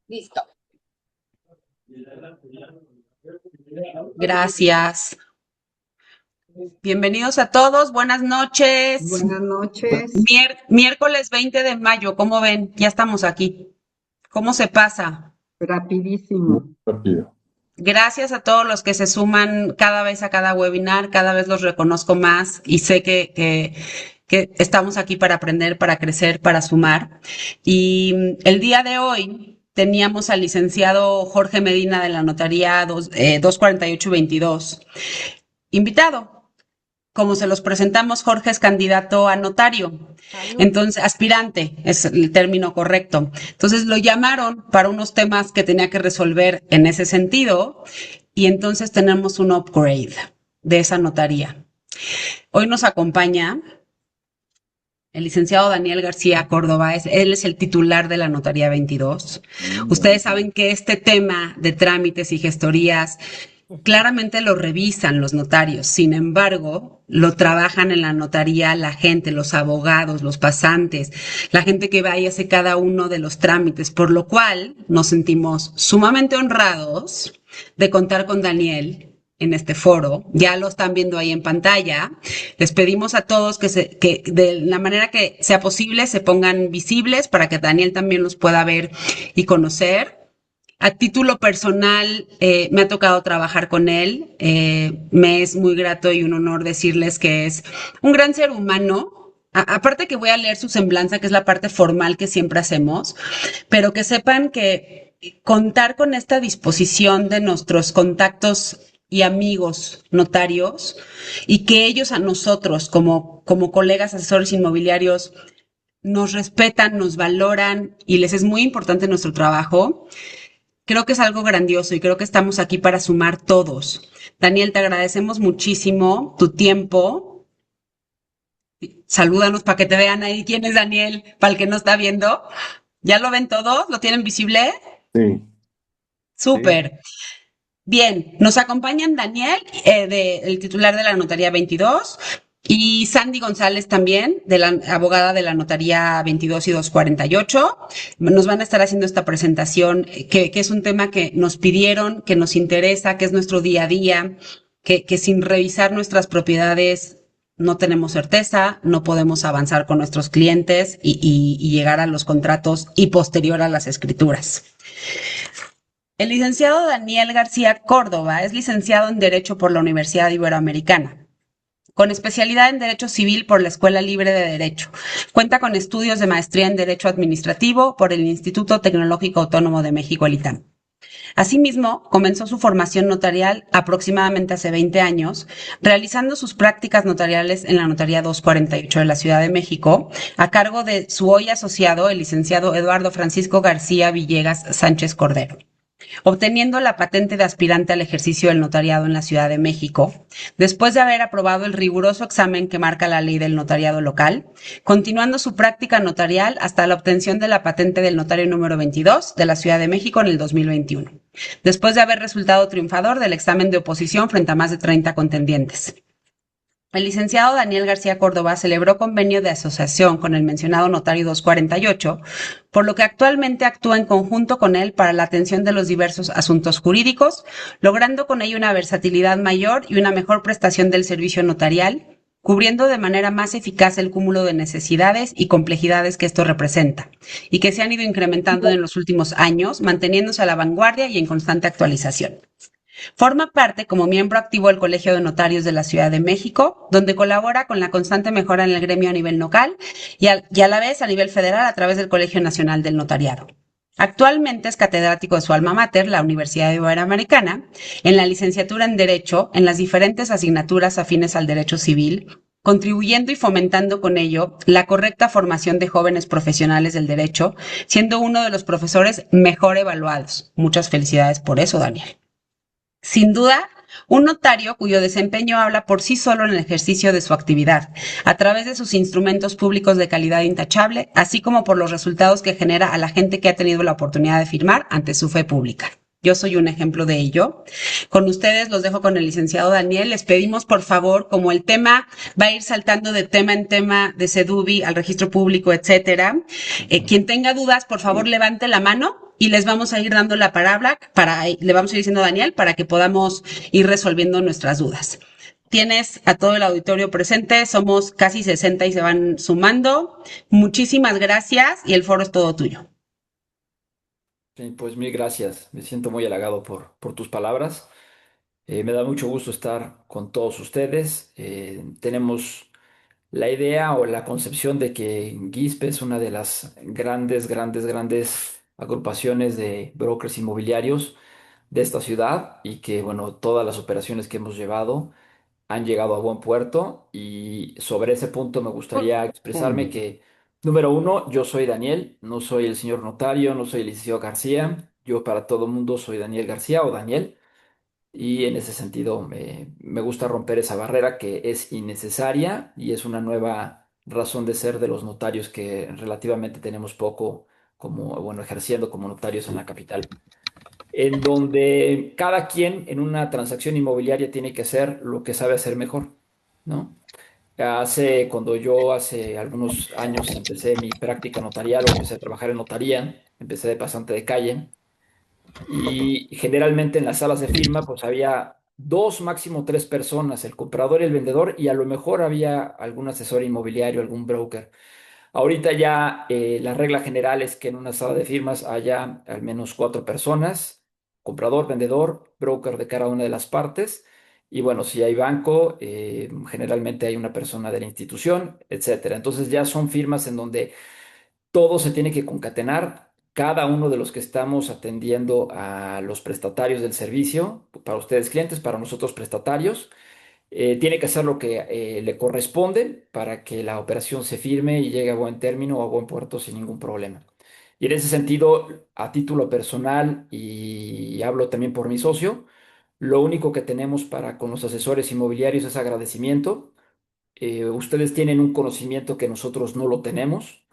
Listo. Gracias. Bienvenidos a todos. Buenas noches. Buenas noches. Miércoles 20 de mayo. ¿Cómo ven? Ya estamos aquí. ¿Cómo se pasa? Rapidísimo. Rápido. Gracias a todos los que se suman cada vez a cada webinar. Cada vez los reconozco más y sé que estamos aquí para aprender, para crecer, para sumar. Y el día de hoy teníamos al licenciado Jorge Medina de la Notaría 24822 invitado. Como se los presentamos, Jorge es candidato a notario. Entonces, aspirante es el término correcto. Entonces lo llamaron para unos temas que tenía que resolver en ese sentido y entonces tenemos un upgrade de esa notaría. Hoy nos acompaña el licenciado Daniel García Córdoba. Él es el titular de la Notaría 22. Ustedes saben que este tema de trámites y gestorías claramente lo revisan los notarios, sin embargo, lo trabajan en la notaría la gente, los abogados, los pasantes, la gente que va y hace cada uno de los trámites, por lo cual nos sentimos sumamente honrados de contar con Daniel en este foro. Ya lo están viendo ahí en pantalla. Les pedimos a todos que de la manera que sea posible se pongan visibles para que Daniel también los pueda ver y conocer. A título personal, me ha tocado trabajar con él. Me es muy grato y un honor decirles que es un gran ser humano. Aparte que voy a leer su semblanza, que es la parte formal que siempre hacemos, pero que sepan que contar con esta disposición de nuestros contactos y amigos notarios y que ellos a nosotros como colegas asesores inmobiliarios nos respetan, nos valoran y les es muy importante nuestro trabajo. Creo que es algo grandioso y creo que estamos aquí para sumar todos. Daniel, te agradecemos muchísimo tu tiempo. Salúdanos para que te vean ahí quién es Daniel, para el que no está viendo. ¿Ya lo ven todos? ¿Lo tienen visible? Sí. Súper. Bien, nos acompañan Daniel, el titular de la Notaría 22, y Sandy González también, de la abogada de la Notaría 22 y 248. Nos van a estar haciendo esta presentación, que es un tema que nos pidieron, que nos interesa, que es nuestro día a día, que sin revisar nuestras propiedades no tenemos certeza, no podemos avanzar con nuestros clientes y llegar a los contratos y posterior a las escrituras. El licenciado Daniel García Córdoba es licenciado en Derecho por la Universidad Iberoamericana, con especialidad en Derecho Civil por la Escuela Libre de Derecho. Cuenta con estudios de maestría en Derecho Administrativo por el Instituto Tecnológico Autónomo de México, el ITAM. Asimismo, comenzó su formación notarial aproximadamente hace 20 años, realizando sus prácticas notariales en la Notaría 248 de la Ciudad de México, a cargo de su hoy asociado, el licenciado Eduardo Francisco García Villegas Sánchez Cordero, obteniendo la patente de aspirante al ejercicio del notariado en la Ciudad de México, después de haber aprobado el riguroso examen que marca la ley del notariado local, continuando su práctica notarial hasta la obtención de la patente del notario número 22 de la Ciudad de México en el 2021, después de haber resultado triunfador del examen de oposición frente a más de 30 contendientes. El licenciado Daniel García Córdoba celebró convenio de asociación con el mencionado notario 248, por lo que actualmente actúa en conjunto con él para la atención de los diversos asuntos jurídicos, logrando con ello una versatilidad mayor y una mejor prestación del servicio notarial, cubriendo de manera más eficaz el cúmulo de necesidades y complejidades que esto representa, y que se han ido incrementando en los últimos años, manteniéndose a la vanguardia y en constante actualización. Forma parte como miembro activo del Colegio de Notarios de la Ciudad de México, donde colabora con la constante mejora en el gremio a nivel local y a la vez a nivel federal a través del Colegio Nacional del Notariado. Actualmente es catedrático de su alma mater, la Universidad Iberoamericana, en la licenciatura en Derecho, en las diferentes asignaturas afines al derecho civil, contribuyendo y fomentando con ello la correcta formación de jóvenes profesionales del derecho, siendo uno de los profesores mejor evaluados. Muchas felicidades por eso, Daniel. Sin duda, un notario cuyo desempeño habla por sí solo en el ejercicio de su actividad, a través de sus instrumentos públicos de calidad intachable, así como por los resultados que genera a la gente que ha tenido la oportunidad de firmar ante su fe pública. Yo soy un ejemplo de ello. Con ustedes los dejo con el licenciado Daniel. Les pedimos, por favor, como el tema va a ir saltando de tema en tema, de Sedubi al registro público, etcétera, quien tenga dudas, por favor, levante la mano y les vamos a ir dando la palabra le vamos a ir diciendo a Daniel para que podamos ir resolviendo nuestras dudas. Tienes a todo el auditorio presente, somos casi 60 y se van sumando. Muchísimas gracias y el foro es todo tuyo. Sí, pues mil gracias. Me siento muy halagado por tus palabras. Me da mucho gusto estar con todos ustedes. Tenemos la idea o la concepción de que GISP es una de las grandes agrupaciones de brokers inmobiliarios de esta ciudad y que, bueno, todas las operaciones que hemos llevado han llegado a buen puerto y sobre ese punto me gustaría expresarme que, número uno, yo soy Daniel, no soy el señor notario, no soy el licenciado García, yo para todo mundo soy Daniel García o Daniel y en ese sentido me gusta romper esa barrera que es innecesaria y es una nueva razón de ser de los notarios que relativamente tenemos poco como, bueno, ejerciendo como notarios en la capital en donde cada quien en una transacción inmobiliaria tiene que hacer lo que sabe hacer mejor, ¿no? Cuando yo hace algunos años empecé mi práctica notarial o empecé a trabajar en notaría, empecé de pasante de calle y generalmente en las salas de firma pues había dos, máximo tres personas, el comprador y el vendedor y a lo mejor había algún asesor inmobiliario, algún broker. Ahorita ya la regla general es que en una sala de firmas haya al menos cuatro personas, comprador, vendedor, broker de cada una de las partes. Y bueno, si hay banco, generalmente hay una persona de la institución, etcétera. Entonces ya son firmas en donde todo se tiene que concatenar. Cada uno de los que estamos atendiendo a los prestatarios del servicio, para ustedes clientes, para nosotros prestatarios, tiene que hacer lo que le corresponde para que la operación se firme y llegue a buen término o a buen puerto sin ningún problema. Y en ese sentido, a título personal, y hablo también por mi socio, lo único que tenemos para con los asesores inmobiliarios es agradecimiento. Ustedes tienen un conocimiento que nosotros no lo tenemos.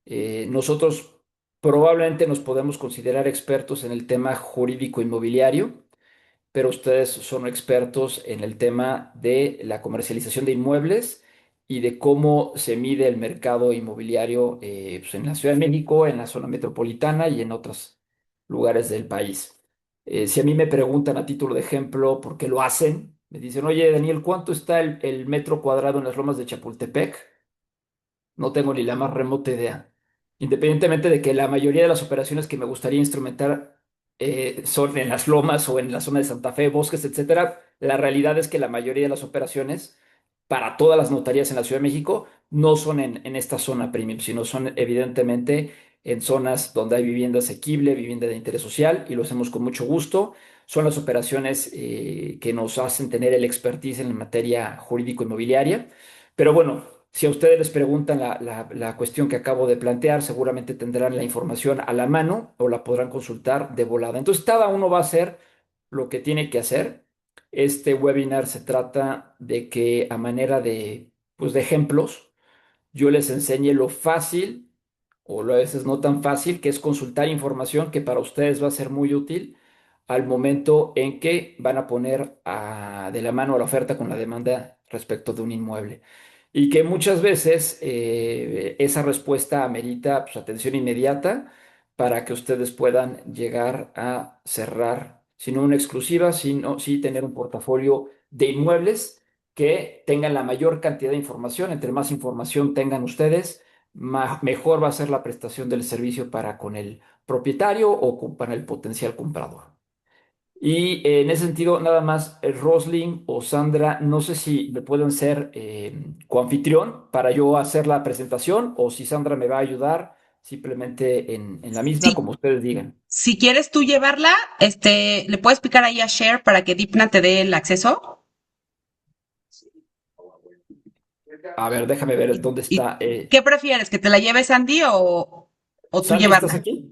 Nosotros probablemente nos podemos considerar expertos en el tema jurídico inmobiliario, pero ustedes son expertos en el tema de la comercialización de inmuebles y de cómo se mide el mercado inmobiliario pues, en la Ciudad de México, en la zona metropolitana y en otros lugares del país. Si a mí me preguntan a título de ejemplo por qué lo hacen, me dicen, oye, Daniel, ¿cuánto está el metro cuadrado en las lomas de Chapultepec? No tengo ni la más remota idea. Independientemente de que la mayoría de las operaciones que me gustaría instrumentar son en las lomas o en la zona de Santa Fe, bosques, etcétera, la realidad es que la mayoría de las operaciones para todas las notarías en la Ciudad de México no son en esta zona premium, sino son evidentemente en zonas donde hay vivienda asequible, vivienda de interés social y lo hacemos con mucho gusto. Son las operaciones que nos hacen tener el expertise en la materia jurídico-inmobiliaria. Pero bueno, si a ustedes les preguntan la cuestión que acabo de plantear, seguramente tendrán la información a la mano o la podrán consultar de volada. Entonces, cada uno va a hacer lo que tiene que hacer. Este webinar se trata de que a manera de, pues, de ejemplos, yo les enseñe lo fácil o a veces no tan fácil, que es consultar información que para ustedes va a ser muy útil al momento en que van a poner de la mano la oferta con la demanda respecto de un inmueble. Y que muchas veces esa respuesta amerita pues, atención inmediata para que ustedes puedan llegar a cerrar, si no una exclusiva, sino sí tener un portafolio de inmuebles que tengan la mayor cantidad de información. Entre más información tengan ustedes, mejor va a ser la prestación del servicio para con el propietario o para el potencial comprador. Y en ese sentido, nada más, Roslyn o Sandra, no sé si me pueden ser coanfitrión para yo hacer la presentación o si Sandra me va a ayudar simplemente en la misma, Si, como ustedes digan. si quieres tú llevarla, le puedes picar ahí a share para que Dipna te dé el acceso. A ver, déjame ver dónde ¿Y está. qué prefieres? ¿Que te la lleve Sandy o tú Sandy, ¿estás llevarla? aquí?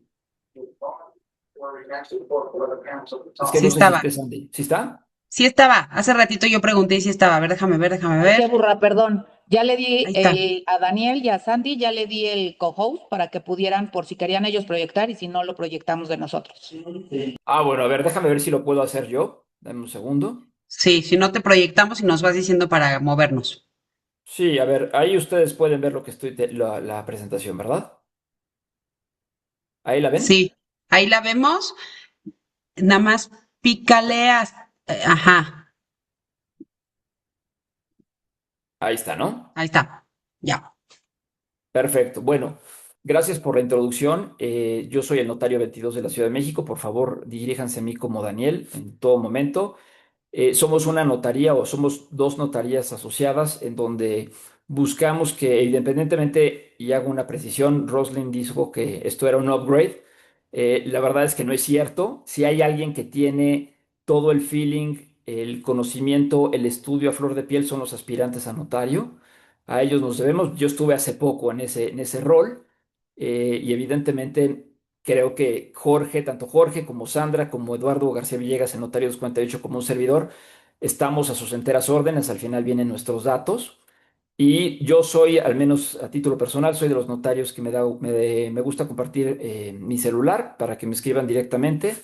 Es que Sí no sé si estaba. esté Sandy. ¿Sí está? Sí estaba. Hace ratito yo pregunté si estaba. A ver, déjame ver, déjame Ay, qué ver. burra, perdón. Ya le di Ahí está. a Daniel y a Sandy, ya le di el co-host para que pudieran, por si querían ellos proyectar y si no, lo proyectamos de nosotros. Ah, bueno, a ver, déjame ver si lo puedo hacer yo. Dame un segundo. Sí, si no te proyectamos y nos vas diciendo para movernos. Sí, a ver, ahí ustedes pueden ver lo que la presentación, ¿verdad? ¿Ahí la ven? Sí, ahí la vemos. Nada más pícale ajá, Ahí está, ¿no? ahí está. Ya. Perfecto. Bueno, gracias por la introducción. Yo soy el notario 22 de la Ciudad de México. Por favor, diríjanse a mí como Daniel en todo momento. Somos una notaría o somos dos notarías asociadas en donde buscamos que, independientemente, y hago una precisión, Roslyn dijo que esto era un upgrade. La verdad es que no es cierto. Si hay alguien que tiene todo el feeling, el conocimiento, el estudio a flor de piel, son los aspirantes a notario. A ellos nos debemos. Yo estuve hace poco en ese rol y evidentemente creo que Jorge, tanto Jorge como Sandra, como Eduardo García Villegas, el notario 248, como un servidor, estamos a sus enteras órdenes. Al final vienen nuestros datos. Y yo soy, al menos a título personal, soy de los notarios que me gusta compartir mi celular para que me escriban directamente.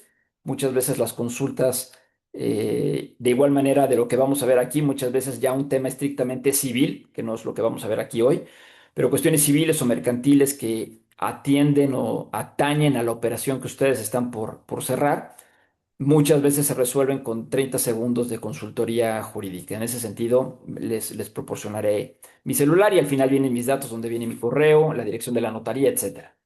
Muchas veces las consultas, de igual manera de lo que vamos a ver aquí, muchas veces ya un tema estrictamente civil, que no es lo que vamos a ver aquí hoy, pero cuestiones civiles o mercantiles que atienden o atañen a la operación que ustedes están por cerrar. Muchas veces se resuelven con 30 segundos de consultoría jurídica. En ese sentido, les proporcionaré mi celular y al final vienen mis datos, donde viene mi correo, la dirección de la notaría, etcétera.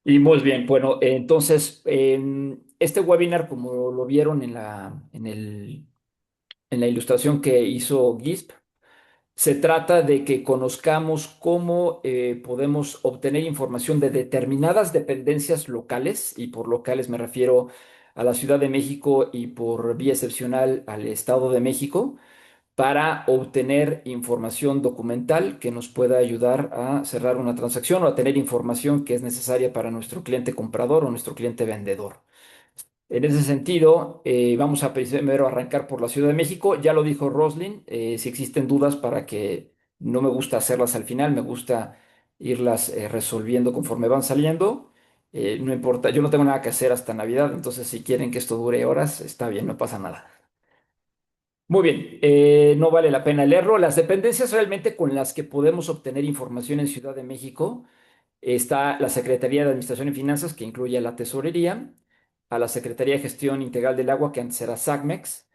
Y muy bien, bueno, entonces, en este webinar, como lo vieron en la ilustración que hizo GISP, se trata de que conozcamos cómo podemos obtener información de determinadas dependencias locales, y por locales me refiero a la Ciudad de México y por vía excepcional al Estado de México, para obtener información documental que nos pueda ayudar a cerrar una transacción o a tener información que es necesaria para nuestro cliente comprador o nuestro cliente vendedor. En ese sentido, vamos a primero arrancar por la Ciudad de México. Ya lo dijo Roslyn, si existen dudas para que no me gusta hacerlas al final, me gusta irlas resolviendo conforme van saliendo. No importa, yo no tengo nada que hacer hasta Navidad, entonces si quieren que esto dure horas, está bien, no pasa nada. Muy bien, no vale la pena leerlo. Las dependencias realmente con las que podemos obtener información en Ciudad de México está la Secretaría de Administración y Finanzas, que incluye a la Tesorería, a la Secretaría de Gestión Integral del Agua, que antes era SACMEX,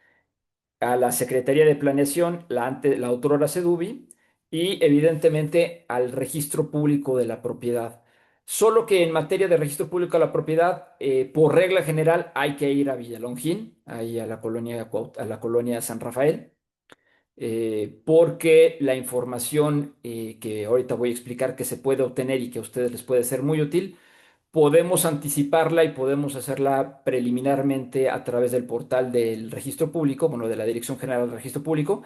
a la Secretaría de Planeación, la autora Sedubi, y evidentemente al Registro Público de la Propiedad. Solo que en materia de registro público de la propiedad, por regla general, hay que ir a Villalongín, ahí a la colonia, a la colonia San Rafael, porque la información que ahorita voy a explicar que se puede obtener y que a ustedes les puede ser muy útil, podemos anticiparla y podemos hacerla preliminarmente a través del portal del registro público, bueno, de la Dirección General del Registro Público,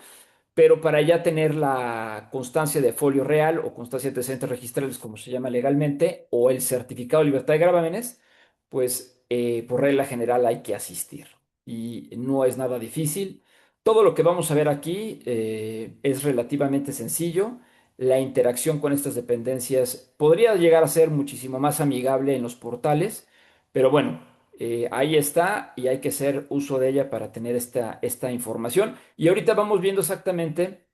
pero para ya tener la constancia de folio real o constancia de antecedentes registrales, como se llama legalmente, o el certificado de libertad de gravámenes, pues por regla general hay que asistir. Y no es nada difícil. Todo lo que vamos a ver aquí es relativamente sencillo. La interacción con estas dependencias podría llegar a ser muchísimo más amigable en los portales, pero bueno, ahí está y hay que hacer uso de ella para tener esta información. Y ahorita vamos viendo exactamente,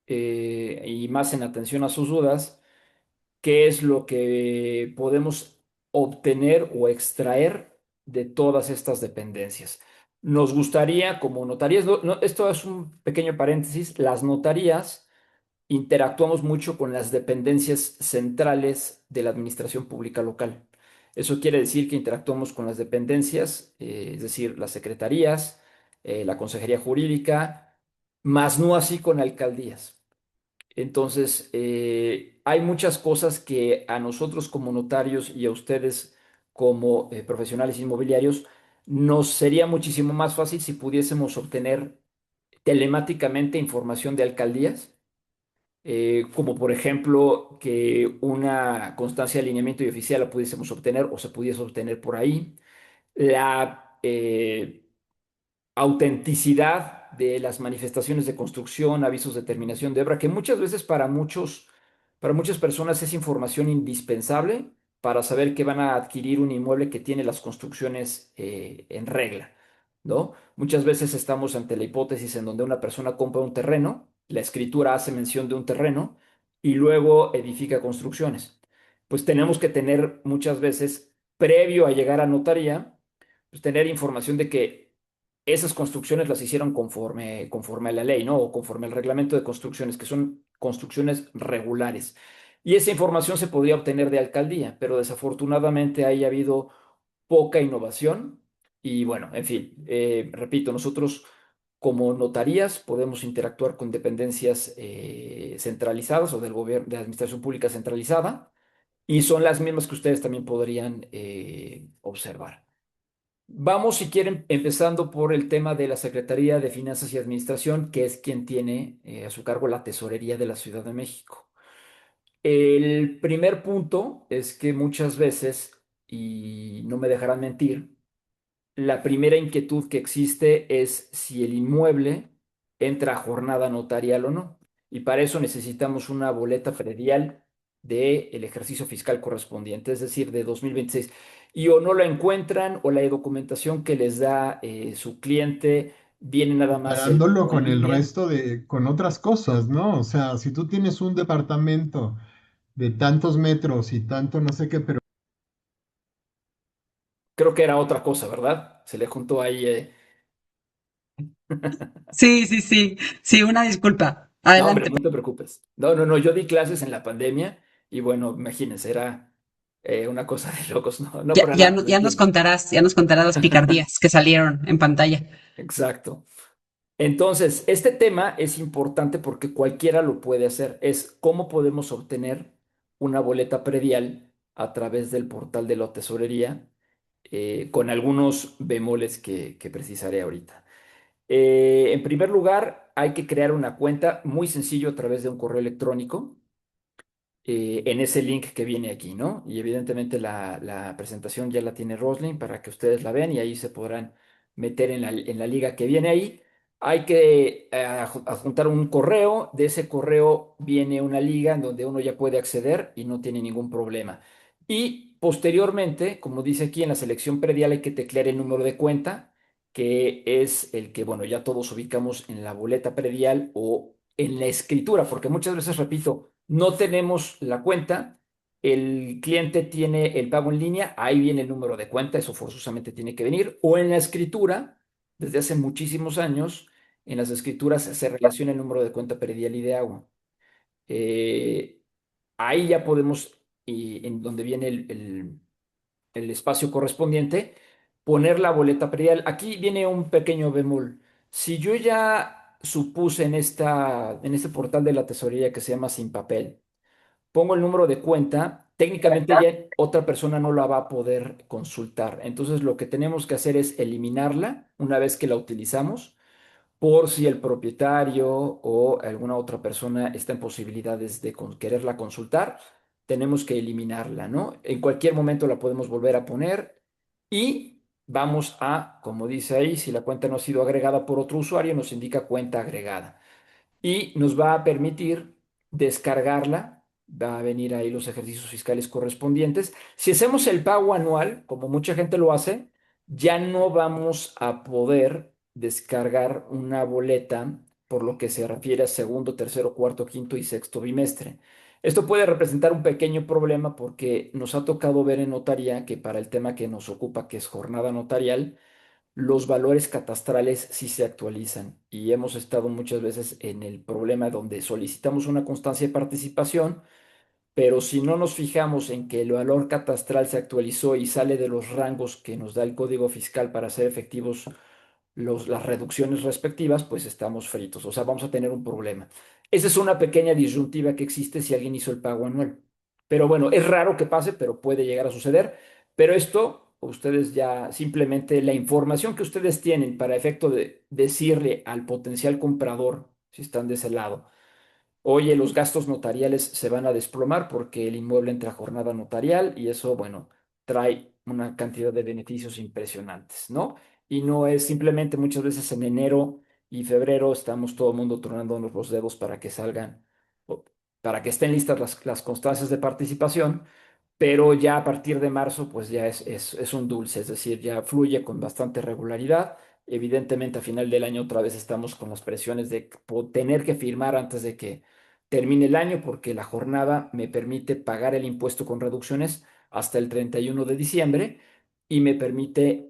y más en atención a sus dudas, qué es lo que podemos obtener o extraer de todas estas dependencias. Nos gustaría, como notarías, esto es un pequeño paréntesis, las notarías interactuamos mucho con las dependencias centrales de la administración pública local. Eso quiere decir que interactuamos con las dependencias, es decir, las secretarías, la consejería jurídica, más no así con alcaldías. Entonces, hay muchas cosas que a nosotros como notarios y a ustedes como profesionales inmobiliarios nos sería muchísimo más fácil si pudiésemos obtener telemáticamente información de alcaldías, como por ejemplo que una constancia de alineamiento y oficial la pudiésemos obtener o se pudiese obtener por ahí. La autenticidad de las manifestaciones de construcción, avisos de terminación de obra, que muchas veces para muchas personas es información indispensable para saber que van a adquirir un inmueble que tiene las construcciones en regla, ¿no? Muchas veces estamos ante la hipótesis en donde una persona compra un terreno, la escritura hace mención de un terreno y luego edifica construcciones. Pues tenemos que tener muchas veces, previo a llegar a notaría, pues tener información de que esas construcciones las hicieron conforme a la ley, ¿no? O conforme al reglamento de construcciones, que son construcciones regulares. Y esa información se podría obtener de alcaldía, pero desafortunadamente ahí ha habido poca innovación. Y bueno, en fin, repito, nosotros como notarías podemos interactuar con dependencias centralizadas o del gobierno, de la administración pública centralizada, y son las mismas que ustedes también podrían observar. Vamos, si quieren, empezando por el tema de la Secretaría de Finanzas y Administración, que es quien tiene a su cargo la tesorería de la Ciudad de México. El primer punto es que muchas veces, y no me dejarán mentir, la primera inquietud que existe es si el inmueble entra a jornada notarial o no. Y para eso necesitamos una boleta predial del ejercicio fiscal correspondiente, es decir, de 2026. Y o no la encuentran o la documentación que les da su cliente viene nada más el Comparándolo pago en con el línea. resto con otras cosas, ¿no? O sea, si tú tienes un departamento de tantos metros y tanto no sé qué, pero Creo que era otra cosa, ¿verdad? Se le juntó ahí. Sí, sí, sí. Sí, una disculpa. No, hombre, Adelante. no te preocupes. No, no, no, yo di clases en la pandemia y bueno, imagínense, era una cosa de locos, no, no Ya, para nada, lo entiendo. ya nos contarás las picardías que salieron en pantalla. Exacto. Entonces, este tema es importante porque cualquiera lo puede hacer. Es cómo podemos obtener una boleta predial a través del portal de la tesorería, con algunos bemoles que precisaré ahorita. En primer lugar, hay que crear una cuenta muy sencillo a través de un correo electrónico en ese link que viene aquí, ¿no? Y evidentemente la presentación ya la tiene Roslyn para que ustedes la vean y ahí se podrán meter en la liga que viene ahí. Hay que adjuntar un correo, de ese correo viene una liga en donde uno ya puede acceder y no tiene ningún problema. Y posteriormente, como dice aquí en la selección predial, hay que teclear el número de cuenta, que es el que, bueno, ya todos ubicamos en la boleta predial o en la escritura, porque muchas veces, repito, no tenemos la cuenta, el cliente tiene el pago en línea, ahí viene el número de cuenta, eso forzosamente tiene que venir, o en la escritura, desde hace muchísimos años, en las escrituras se relaciona el número de cuenta predial y de agua. Eh, Ahí ya podemos, y en donde viene el espacio correspondiente, poner la boleta predial. Aquí viene un pequeño bemol. Si yo ya supuse en este portal de la tesorería que se llama Sin Papel, pongo el número de cuenta, técnicamente ya otra persona no la va a poder consultar. Entonces lo que tenemos que hacer es eliminarla una vez que la utilizamos, por si el propietario o alguna otra persona está en posibilidades de quererla consultar, tenemos que eliminarla, ¿no? En cualquier momento la podemos volver a poner y vamos a, como dice ahí, si la cuenta no ha sido agregada por otro usuario, nos indica cuenta agregada y nos va a permitir descargarla. Va a venir ahí los ejercicios fiscales correspondientes. Si hacemos el pago anual, como mucha gente lo hace, ya no vamos a poder descargar una boleta por lo que se refiere a segundo, tercero, cuarto, quinto y sexto bimestre. Esto puede representar un pequeño problema porque nos ha tocado ver en notaría que para el tema que nos ocupa, que es jornada notarial, los valores catastrales sí se actualizan y hemos estado muchas veces en el problema donde solicitamos una constancia de participación, pero si no nos fijamos en que el valor catastral se actualizó y sale de los rangos que nos da el Código Fiscal para hacer efectivos las reducciones respectivas, pues estamos fritos, o sea, vamos a tener un problema. Esa es una pequeña disyuntiva que existe si alguien hizo el pago anual. Pero bueno, es raro que pase, pero puede llegar a suceder. Pero esto, ustedes ya simplemente la información que ustedes tienen para efecto de decirle al potencial comprador, si están de ese lado, oye, los gastos notariales se van a desplomar porque el inmueble entra a jornada notarial y eso, bueno, trae una cantidad de beneficios impresionantes, ¿no? y no es simplemente muchas veces en enero y febrero estamos todo el mundo tronándonos los dedos para que salgan, o para que estén listas las constancias de participación, pero ya a partir de marzo pues ya es un dulce, es decir, ya fluye con bastante regularidad. Evidentemente a final del año otra vez estamos con las presiones de tener que firmar antes de que termine el año porque la jornada me permite pagar el impuesto con reducciones hasta el 31 de diciembre y me permite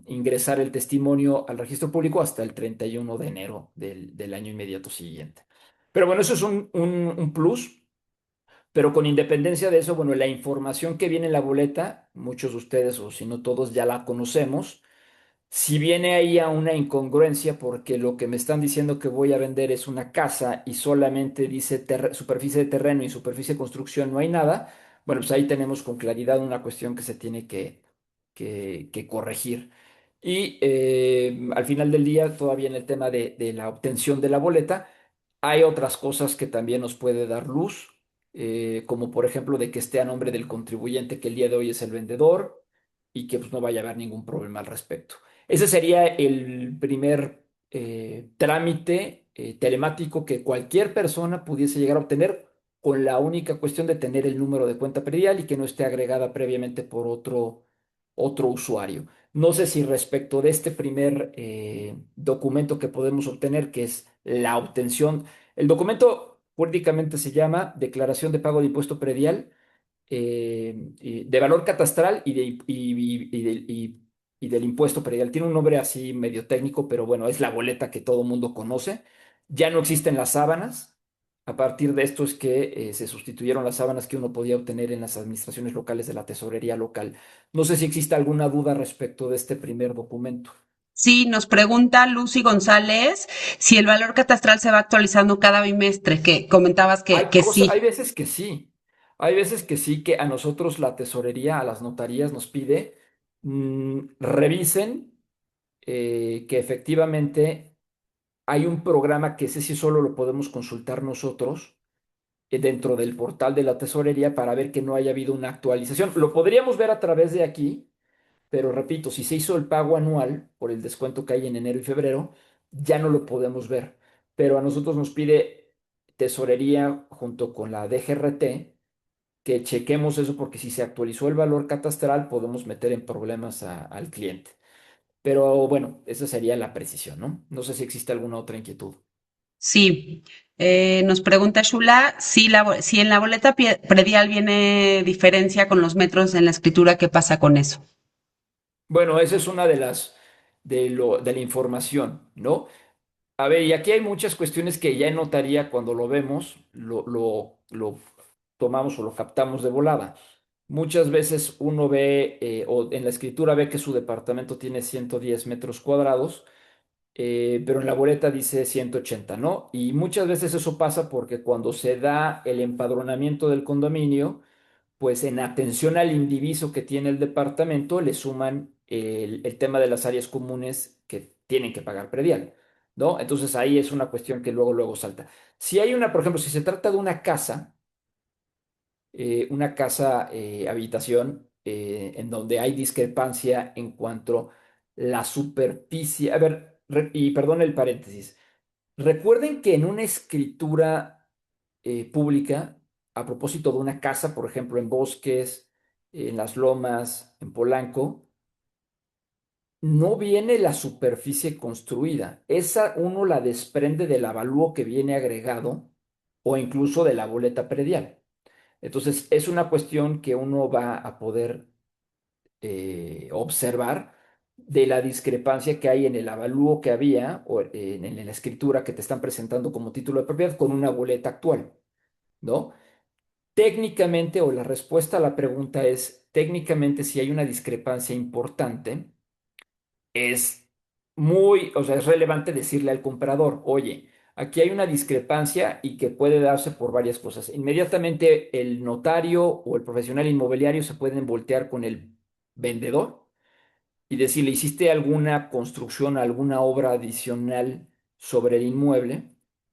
ingresar el testimonio al registro público hasta el 31 de enero del año inmediato siguiente. Pero bueno, eso es un plus. Pero con independencia de eso, bueno, la información que viene en la boleta, muchos de ustedes, o si no todos, ya la conocemos. Si viene ahí a una incongruencia, porque lo que me están diciendo que voy a vender es una casa y solamente dice superficie de terreno y superficie de construcción, no hay nada, bueno, pues ahí tenemos con claridad una cuestión que se tiene que corregir. Y al final del día, todavía en el tema de la obtención de la boleta, hay otras cosas que también nos puede dar luz, como por ejemplo de que esté a nombre del contribuyente que el día de hoy es el vendedor y que pues, no vaya a haber ningún problema al respecto. Ese sería el primer trámite telemático que cualquier persona pudiese llegar a obtener con la única cuestión de tener el número de cuenta predial y que no esté agregada previamente por otro usuario. No sé si respecto de este primer documento que podemos obtener, que es la obtención, el documento jurídicamente se llama Declaración de Pago de Impuesto Predial y de valor catastral y del impuesto predial. Tiene un nombre así medio técnico, pero bueno, es la boleta que todo mundo conoce. Ya no existen las sábanas. A partir de esto es que se sustituyeron las sábanas que uno podía obtener en las administraciones locales de la tesorería local. No sé si existe alguna duda respecto de este primer documento. Sí, nos pregunta Lucy González si el valor catastral se va actualizando cada bimestre, que comentabas que Hay sí. veces que sí. Hay veces que sí, que a nosotros la tesorería, a las notarías nos pide revisen que efectivamente hay un programa que ese sí solo lo podemos consultar nosotros dentro del portal de la tesorería para ver que no haya habido una actualización. Lo podríamos ver a través de aquí, pero repito, si se hizo el pago anual por el descuento que hay en enero y febrero, ya no lo podemos ver. Pero a nosotros nos pide tesorería junto con la DGRT que chequemos eso porque si se actualizó el valor catastral podemos meter en problemas al cliente. Pero bueno, esa sería la precisión, ¿no? No sé si existe alguna otra inquietud. Sí. Nos pregunta Shula si en la boleta predial viene diferencia con los metros en la escritura, ¿qué pasa con eso? Bueno, esa es una de la información, ¿no? A ver, y aquí hay muchas cuestiones que ya en notaría cuando lo vemos, lo tomamos o lo captamos de volada. Muchas veces uno ve, o en la escritura ve que su departamento tiene 110 metros cuadrados, pero en la boleta dice 180, ¿no? Y muchas veces eso pasa porque cuando se da el empadronamiento del condominio, pues en atención al indiviso que tiene el departamento, le suman el tema de las áreas comunes que tienen que pagar predial, ¿no? Entonces ahí es una cuestión que luego salta. Si hay una, por ejemplo, si se trata de una casa habitación en donde hay discrepancia en cuanto la superficie, a ver, y perdón el paréntesis, recuerden que en una escritura pública, a propósito de una casa, por ejemplo, en Bosques, en Las Lomas, en Polanco, no viene la superficie construida. Esa uno la desprende del avalúo que viene agregado o incluso de la boleta predial. Entonces, es una cuestión que uno va a poder observar de la discrepancia que hay en el avalúo que había o en la escritura que te están presentando como título de propiedad con una boleta actual, ¿no? Técnicamente, o la respuesta a la pregunta es, técnicamente si hay una discrepancia importante, es o sea, es relevante decirle al comprador, oye, aquí hay una discrepancia y que puede darse por varias cosas. Inmediatamente el notario o el profesional inmobiliario se pueden voltear con el vendedor y decirle, ¿hiciste alguna construcción, alguna obra adicional sobre el inmueble?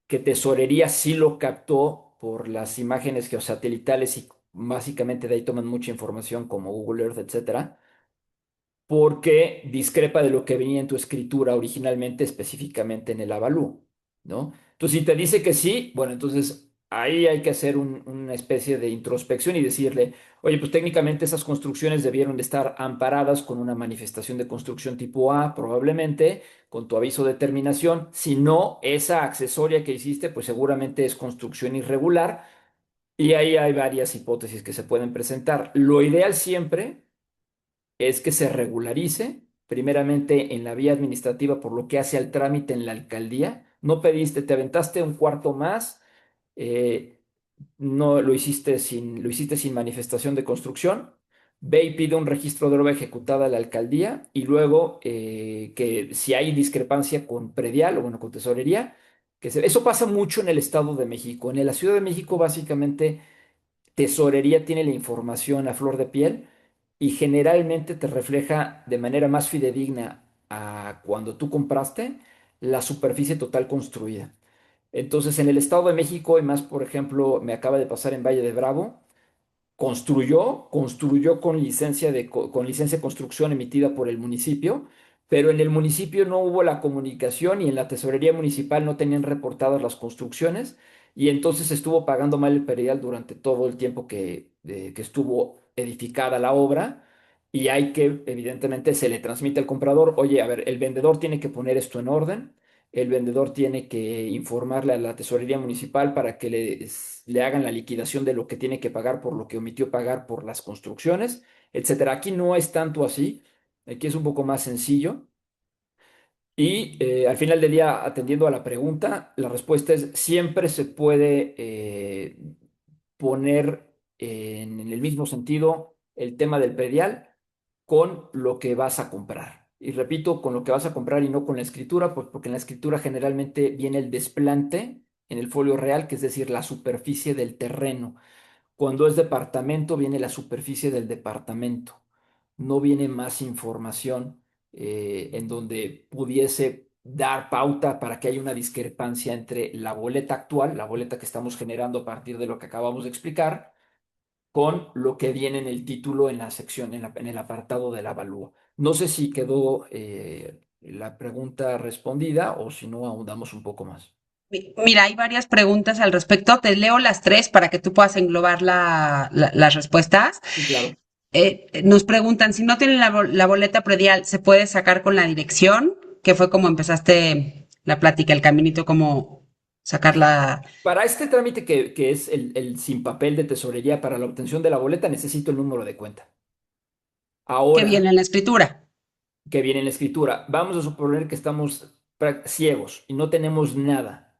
Que Tesorería sí lo captó por las imágenes geosatelitales y básicamente de ahí toman mucha información como Google Earth, etcétera, porque discrepa de lo que venía en tu escritura originalmente, específicamente en el avalúo, ¿no? Entonces, si te dice que sí, bueno, entonces ahí hay que hacer una especie de introspección y decirle, oye, pues técnicamente esas construcciones debieron de estar amparadas con una manifestación de construcción tipo A, probablemente, con tu aviso de terminación. Si no, esa accesoria que hiciste, pues seguramente es construcción irregular y ahí hay varias hipótesis que se pueden presentar. Lo ideal siempre es que se regularice, primeramente en la vía administrativa por lo que hace al trámite en la alcaldía. No pediste, te aventaste un cuarto más, eh, no lo hiciste sin manifestación de construcción. Ve y pide un registro de obra ejecutada a la alcaldía y luego que si hay discrepancia con predial o bueno, con tesorería, eso pasa mucho en el Estado de México. En la Ciudad de México básicamente tesorería tiene la información a flor de piel y generalmente te refleja de manera más fidedigna a cuando tú compraste la superficie total construida. Entonces, en el Estado de México, y más, por ejemplo, me acaba de pasar en Valle de Bravo, construyó con licencia de construcción emitida por el municipio, pero en el municipio no hubo la comunicación y en la tesorería municipal no tenían reportadas las construcciones y entonces estuvo pagando mal el predial durante todo el tiempo que estuvo edificada la obra y hay que, evidentemente, se le transmite al comprador, oye, a ver, el vendedor tiene que poner esto en orden. El vendedor tiene que informarle a la tesorería municipal para que le hagan la liquidación de lo que tiene que pagar por lo que omitió pagar por las construcciones, etcétera. Aquí no es tanto así, aquí es un poco más sencillo. Y al final del día, atendiendo a la pregunta, la respuesta es siempre se puede poner en el mismo sentido el tema del predial con lo que vas a comprar. Y repito, con lo que vas a comprar y no con la escritura, pues porque en la escritura generalmente viene el desplante en el folio real, que es decir, la superficie del terreno. Cuando es departamento, viene la superficie del departamento. No viene más información en donde pudiese dar pauta para que haya una discrepancia entre la boleta actual, la boleta que estamos generando a partir de lo que acabamos de explicar, con lo que viene en el título en la sección, en el apartado del avalúo. No sé si quedó la pregunta respondida o si no, ahondamos un poco más. Mira, hay varias preguntas al respecto. Te leo las tres para que tú puedas englobar las respuestas. Sí, claro. Nos preguntan, si no tienen la boleta predial, ¿se puede sacar con la dirección? Que fue como empezaste la plática, el caminito, como sacarla. Para este trámite que es el sin papel de tesorería para la obtención de la boleta, necesito el número de cuenta. Que Ahora viene en la escritura. que viene en la escritura, vamos a suponer que estamos ciegos y no tenemos nada.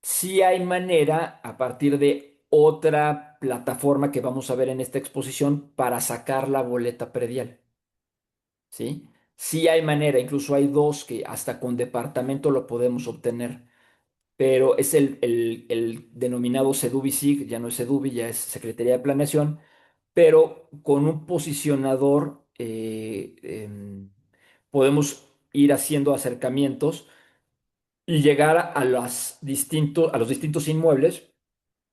Sí hay manera, a partir de otra plataforma que vamos a ver en esta exposición, para sacar la boleta predial. ¿Sí? Sí hay manera, incluso hay dos que hasta con departamento lo podemos obtener, pero es el denominado SEDUBI-SIG, ya no es SEDUBI, ya es Secretaría de Planeación, pero con un posicionador podemos ir haciendo acercamientos y llegar a los distintos inmuebles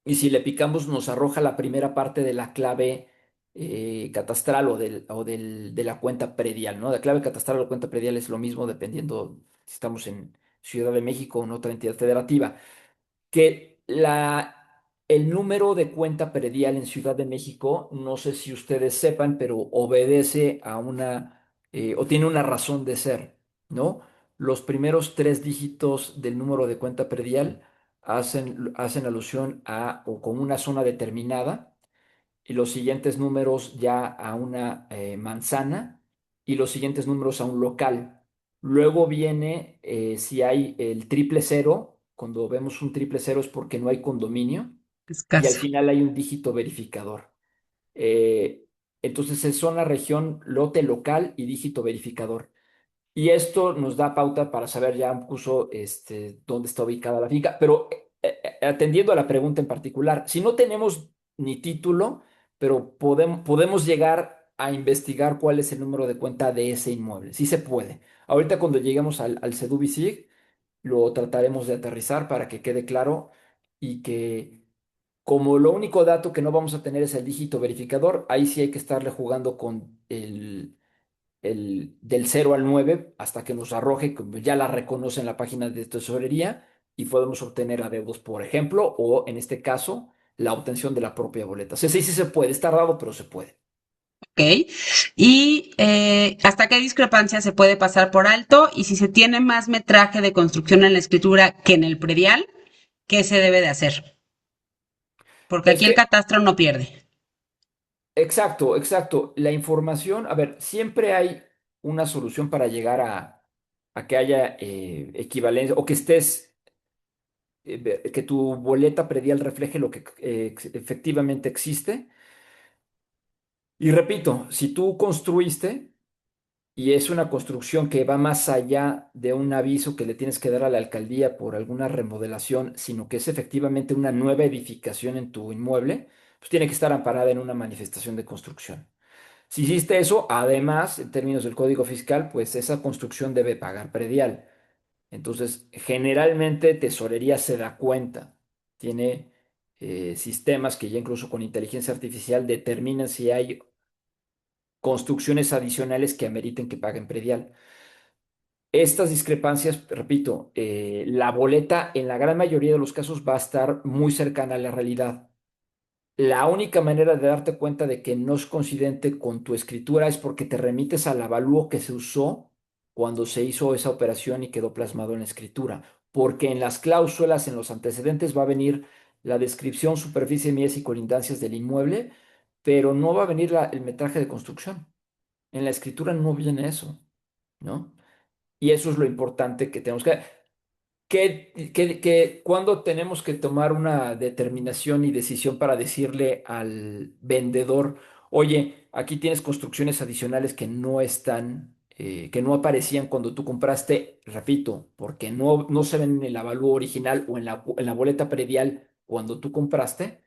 y si le picamos nos arroja la primera parte de la clave catastral de la cuenta predial, ¿no? La clave catastral o la cuenta predial es lo mismo dependiendo si estamos en Ciudad de México o en otra entidad federativa que el número de cuenta predial en Ciudad de México, no sé si ustedes sepan, pero obedece a o tiene una razón de ser, ¿no? Los primeros tres dígitos del número de cuenta predial hacen alusión a o con una zona determinada y los siguientes números ya a una manzana y los siguientes números a un local. Luego viene, si hay el triple cero, cuando vemos un triple cero es porque no hay condominio y al Escaso. final hay un dígito verificador. Eh, entonces es zona, región, lote local y dígito verificador. Y esto nos da pauta para saber ya incluso dónde está ubicada la finca, pero atendiendo a la pregunta en particular, si no tenemos ni título, pero podemos llegar a investigar cuál es el número de cuenta de ese inmueble. Sí se puede. Ahorita cuando lleguemos al SEDUBICIG, lo trataremos de aterrizar para que quede claro y que como lo único dato que no vamos a tener es el dígito verificador, ahí sí hay que estarle jugando con del 0 al 9 hasta que nos arroje, como ya la reconoce en la página de tesorería y podemos obtener adeudos, por ejemplo, o en este caso, la obtención de la propia boleta. O sea, sí, sí se puede, está tardado, pero se puede. ¿Ok? Y hasta qué discrepancia se puede pasar por alto y si se tiene más metraje de construcción en la escritura que en el predial, ¿qué se debe de hacer? Porque Es aquí el que catastro no pierde. exacto, exacto. La información, a ver, siempre hay una solución para llegar a que haya equivalencia o que que tu boleta predial refleje lo que efectivamente existe. Y repito, si tú construiste y es una construcción que va más allá de un aviso que le tienes que dar a la alcaldía por alguna remodelación, sino que es efectivamente una nueva edificación en tu inmueble, pues tiene que estar amparada en una manifestación de construcción. Si hiciste eso, además, en términos del Código Fiscal, pues esa construcción debe pagar predial. Entonces, generalmente Tesorería se da cuenta. Tiene sistemas que ya incluso con inteligencia artificial determinan si hay construcciones adicionales que ameriten que paguen predial. Estas discrepancias, repito, la boleta en la gran mayoría de los casos va a estar muy cercana a la realidad. La única manera de darte cuenta de que no es coincidente con tu escritura es porque te remites al avalúo que se usó cuando se hizo esa operación y quedó plasmado en la escritura. Porque en las cláusulas, en los antecedentes, va a venir la descripción, superficie, medidas y colindancias del inmueble, pero no va a venir el metraje de construcción. En la escritura no viene eso, ¿no? Y eso es lo importante que tenemos que... ¿Cuándo tenemos que tomar una determinación y decisión para decirle al vendedor, oye, aquí tienes construcciones adicionales que no están, que no aparecían cuando tú compraste, repito, porque no se ven en el avalúo original o en la boleta predial cuando tú compraste,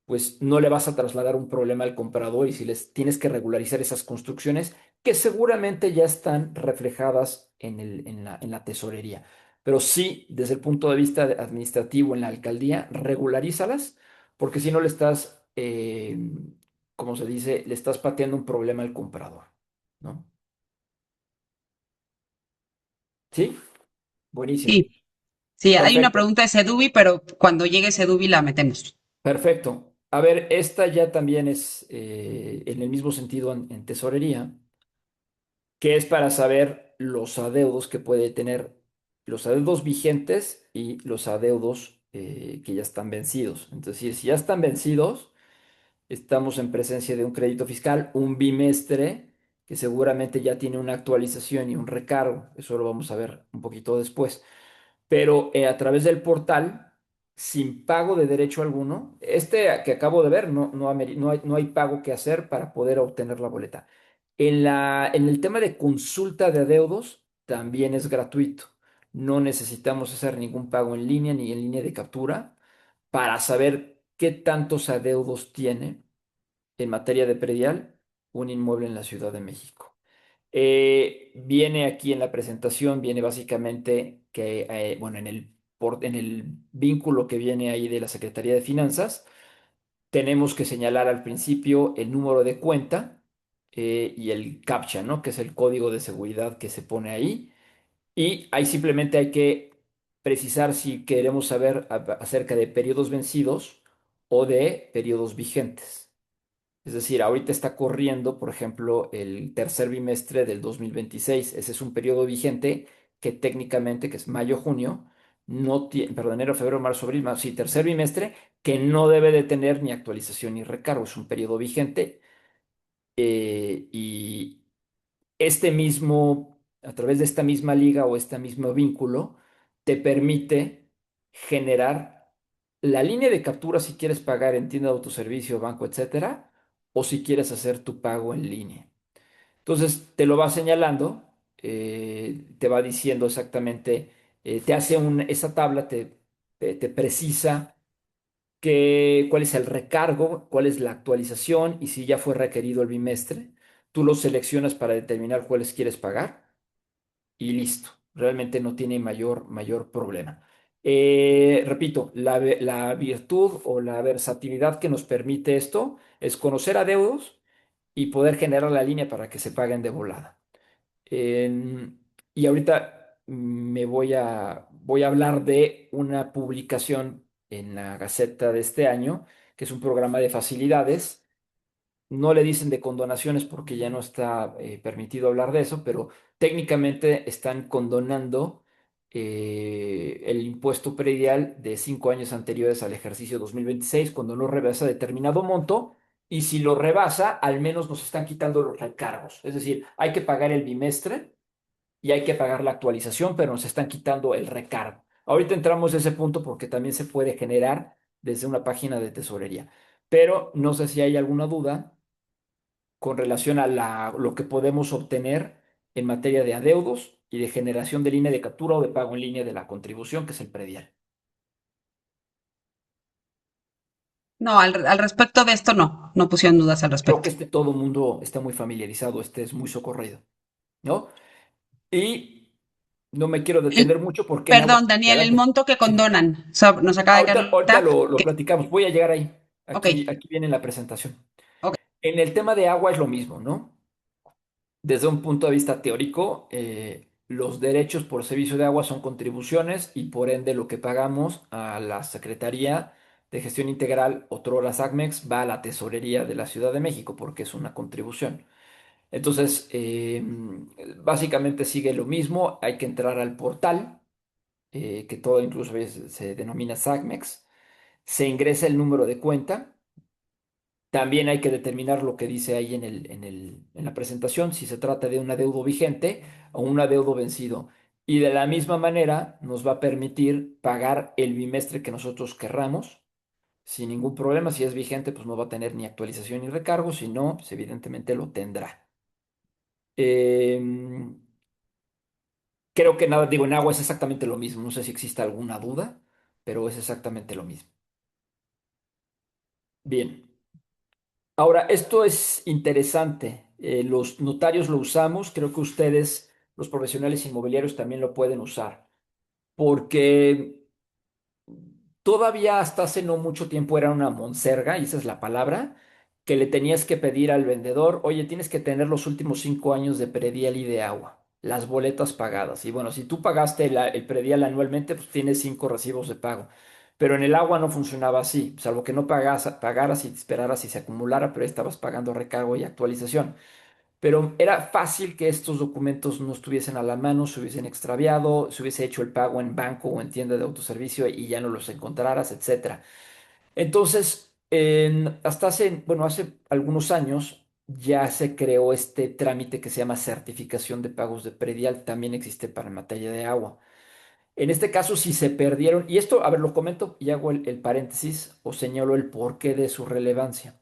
pues no le vas a trasladar un problema al comprador y si les tienes que regularizar esas construcciones que seguramente ya están reflejadas en la tesorería. Pero sí, desde el punto de vista administrativo en la alcaldía, regularízalas, porque si no le estás, como se dice, le estás pateando un problema al comprador, ¿no? ¿Sí? Buenísimo. Sí, sí, hay una Perfecto, pregunta de Sedubi, pero cuando llegue Sedubi la metemos. perfecto. A ver, esta ya también es en el mismo sentido en tesorería, que es para saber los adeudos que puede tener, los adeudos vigentes y los adeudos que ya están vencidos. Entonces, si ya están vencidos, estamos en presencia de un crédito fiscal, un bimestre que seguramente ya tiene una actualización y un recargo. Eso lo vamos a ver un poquito después. Pero a través del portal, sin pago de derecho alguno, este que acabo de ver, no hay pago que hacer para poder obtener la boleta. En el tema de consulta de adeudos, también es gratuito. No necesitamos hacer ningún pago en línea ni en línea de captura para saber qué tantos adeudos tiene en materia de predial un inmueble en la Ciudad de México. Viene aquí en la presentación, viene básicamente que, bueno, en el vínculo que viene ahí de la Secretaría de Finanzas, tenemos que señalar al principio el número de cuenta y el CAPTCHA, ¿no? Que es el código de seguridad que se pone ahí. Y ahí simplemente hay que precisar si queremos saber acerca de periodos vencidos o de periodos vigentes. Es decir, ahorita está corriendo, por ejemplo, el tercer bimestre del 2026. Ese es un periodo vigente que técnicamente, que es mayo-junio, no tiene, perdón, enero, febrero, marzo, abril, sí, tercer bimestre, que no debe de tener ni actualización ni recargo. Es un periodo vigente y a través de esta misma liga o este mismo vínculo, te permite generar la línea de captura si quieres pagar en tienda de autoservicio, banco, etcétera, o si quieres hacer tu pago en línea. Entonces, te lo va señalando, te va diciendo exactamente, te hace esa tabla, te precisa cuál es el recargo, cuál es la actualización y si ya fue requerido el bimestre. Tú lo seleccionas para determinar cuáles quieres pagar y listo. Realmente no tiene mayor problema. Repito, la virtud o la versatilidad que nos permite esto es conocer adeudos y poder generar la línea para que se paguen de volada. Y ahorita voy a hablar de una publicación en la Gaceta de este año, que es un programa de facilidades. No le dicen de condonaciones porque ya no está permitido hablar de eso, pero técnicamente están condonando el impuesto predial de 5 años anteriores al ejercicio 2026 cuando no rebasa determinado monto. Y si lo rebasa, al menos nos están quitando los recargos. Es decir, hay que pagar el bimestre y hay que pagar la actualización, pero nos están quitando el recargo. Ahorita entramos a ese punto porque también se puede generar desde una página de tesorería. Pero no sé si hay alguna duda con relación a lo que podemos obtener en materia de adeudos y de generación de línea de captura o de pago en línea de la contribución, que es el predial. No, al respecto de esto no pusieron dudas al Creo que respecto. todo el mundo está muy familiarizado, es muy socorrido, ¿no? Y no me quiero detener El- mucho porque en agua. Perdón, Daniel, el Adelante. monto que Sí. condonan. Nos acaba de caer Ahorita ahorita lo que, platicamos. Voy a llegar ahí. ok, Aquí viene la presentación. ok. En el tema de agua es lo mismo, ¿no? Desde un punto de vista teórico, los derechos por servicio de agua son contribuciones y por ende lo que pagamos a la Secretaría de Gestión Integral, otrora SACMEX, va a la Tesorería de la Ciudad de México porque es una contribución. Entonces, básicamente sigue lo mismo, hay que entrar al portal, que todo incluso se denomina SACMEX, se ingresa el número de cuenta. También hay que determinar lo que dice ahí en la presentación, si se trata de un adeudo vigente o un adeudo vencido. Y de la misma manera nos va a permitir pagar el bimestre que nosotros querramos sin ningún problema. Si es vigente, pues no va a tener ni actualización ni recargo. Si no, pues evidentemente lo tendrá. Em, Creo que nada, digo, en agua es exactamente lo mismo. No sé si existe alguna duda, pero es exactamente lo mismo. Bien. Ahora, esto es interesante. Los notarios lo usamos, creo que ustedes, los profesionales inmobiliarios, también lo pueden usar, porque todavía hasta hace no mucho tiempo era una monserga, y esa es la palabra, que le tenías que pedir al vendedor, oye, tienes que tener los últimos 5 años de predial y de agua, las boletas pagadas. Y bueno, si tú pagaste el predial anualmente, pues tienes 5 recibos de pago. Pero en el agua no funcionaba así, salvo que no pagaras y te esperaras y se acumulara, pero ahí estabas pagando recargo y actualización. Pero era fácil que estos documentos no estuviesen a la mano, se hubiesen extraviado, se hubiese hecho el pago en banco o en tienda de autoservicio y ya no los encontraras, etcétera. Entonces, hasta hace, bueno, hace algunos años ya se creó este trámite que se llama certificación de pagos de predial, también existe para en materia de agua. En este caso, si se perdieron, y esto, a ver, lo comento y hago el paréntesis o señalo el porqué de su relevancia.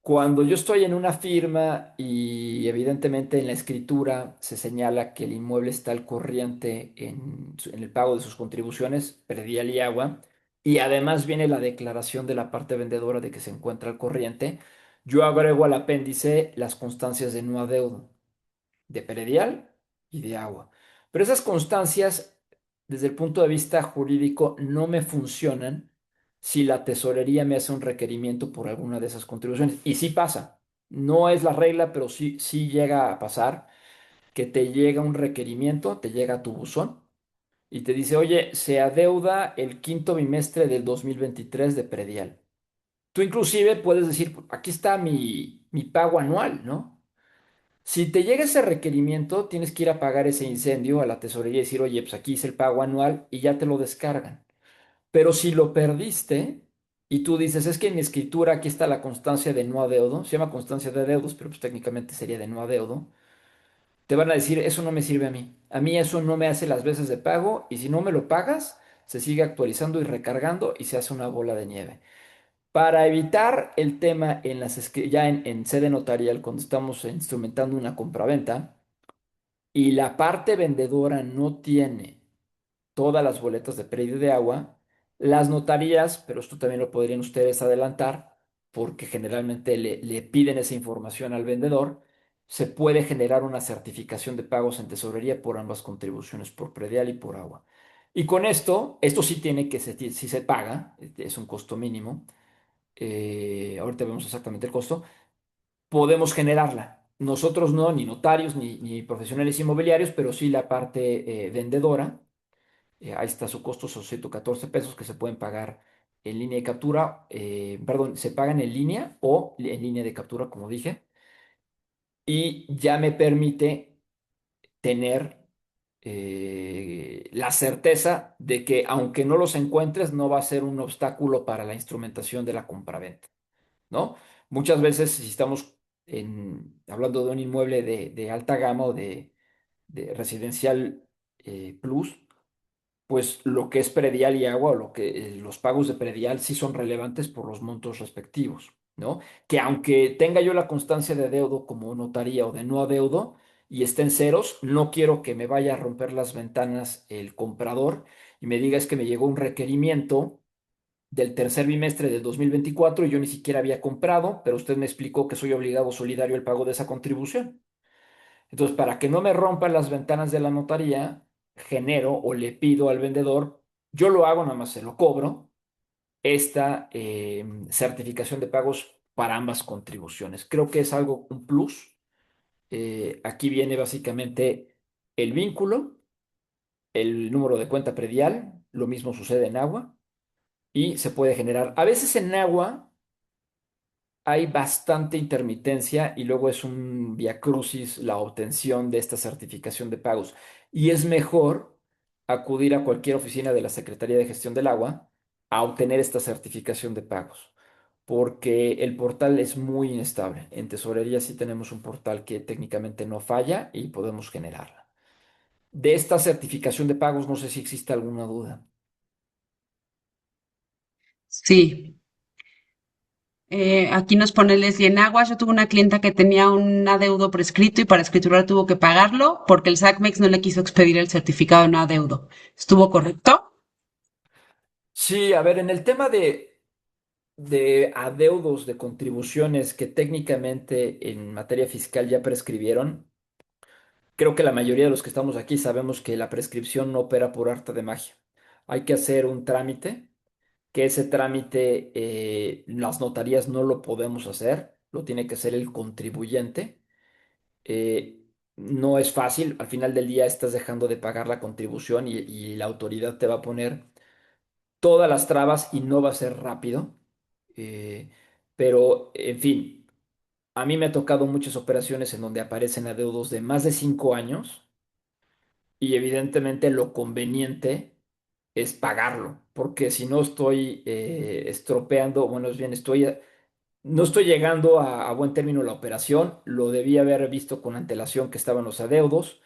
Cuando yo estoy en una firma y evidentemente en la escritura se señala que el inmueble está al corriente en el pago de sus contribuciones, predial y agua, y además viene la declaración de la parte vendedora de que se encuentra al corriente, yo agrego al apéndice las constancias de no adeudo de predial y de agua. Pero esas constancias, desde el punto de vista jurídico, no me funcionan si la tesorería me hace un requerimiento por alguna de esas contribuciones. Y sí pasa. No es la regla, pero sí llega a pasar que te llega un requerimiento, te llega a tu buzón y te dice, oye, se adeuda el quinto bimestre del 2023 de predial. Tú inclusive puedes decir, aquí está mi pago anual, ¿no? Si te llega ese requerimiento, tienes que ir a pagar ese incendio a la tesorería y decir, oye, pues aquí hice el pago anual y ya te lo descargan. Pero si lo perdiste y tú dices, es que en mi escritura aquí está la constancia de no adeudo, se llama constancia de adeudos, pero pues técnicamente sería de no adeudo, te van a decir, eso no me sirve a mí. A mí eso no me hace las veces de pago y si no me lo pagas, se sigue actualizando y recargando y se hace una bola de nieve. Para evitar el tema ya en sede notarial, cuando estamos instrumentando una compraventa y la parte vendedora no tiene todas las boletas de prédio de agua, las notarías, pero esto también lo podrían ustedes adelantar, porque generalmente le piden esa información al vendedor, se puede generar una certificación de pagos en tesorería por ambas contribuciones, por predial y por agua. Y con esto sí tiene que, si se paga, es un costo mínimo, ahorita vemos exactamente el costo, podemos generarla. nosotros no, ni notarios, ni profesionales inmobiliarios, pero sí la parte vendedora. Ahí está su costo, son 114 pesos que se pueden pagar en línea de captura, perdón, se pagan en línea o en línea de captura, como dije, y ya me permite tener la certeza de que aunque no los encuentres, no va a ser un obstáculo para la instrumentación de la compraventa, ¿no? Muchas veces, si estamos hablando de un inmueble de alta gama o de residencial plus, pues lo que es predial y agua o los pagos de predial sí son relevantes por los montos respectivos, ¿no? Que aunque tenga yo la constancia de adeudo como notaría o de no adeudo y esté en ceros, no quiero que me vaya a romper las ventanas el comprador y me diga es que me llegó un requerimiento del tercer bimestre del 2024 y yo ni siquiera había comprado, pero usted me explicó que soy obligado solidario al pago de esa contribución. Entonces, para que no me rompan las ventanas de la notaría, genero o le pido al vendedor, yo lo hago, nada más se lo cobro, esta certificación de pagos para ambas contribuciones. Creo que es algo, un plus. Aquí viene básicamente el vínculo, el número de cuenta predial, lo mismo sucede en agua y se puede generar. A veces en agua hay bastante intermitencia y luego es un viacrucis la obtención de esta certificación de pagos. Y es mejor acudir a cualquier oficina de la Secretaría de Gestión del Agua a obtener esta certificación de pagos, porque el portal es muy inestable. En tesorería sí tenemos un portal que técnicamente no falla y podemos generarla. De esta certificación de pagos no sé si existe alguna duda. Sí. Aquí nos pone Leslie en Aguas. Yo tuve una clienta que tenía un adeudo prescrito y para escriturar tuvo que pagarlo porque el SACMEX no le quiso expedir el certificado de no adeudo. ¿Estuvo correcto? Sí, a ver, en el tema de adeudos de contribuciones que técnicamente en materia fiscal ya prescribieron, creo que la mayoría de los que estamos aquí sabemos que la prescripción no opera por arte de magia. Hay que hacer un trámite, que ese trámite las notarías no lo podemos hacer, lo tiene que hacer el contribuyente. Eh, no es fácil, al final del día estás dejando de pagar la contribución y la autoridad te va a poner todas las trabas y no va a ser rápido. Eh, pero, en fin, a mí me ha tocado muchas operaciones en donde aparecen adeudos de más de 5 años y evidentemente lo conveniente es pagarlo, porque si no estoy estropeando, bueno, es bien, no estoy llegando a buen término la operación, lo debí haber visto con antelación que estaban los adeudos.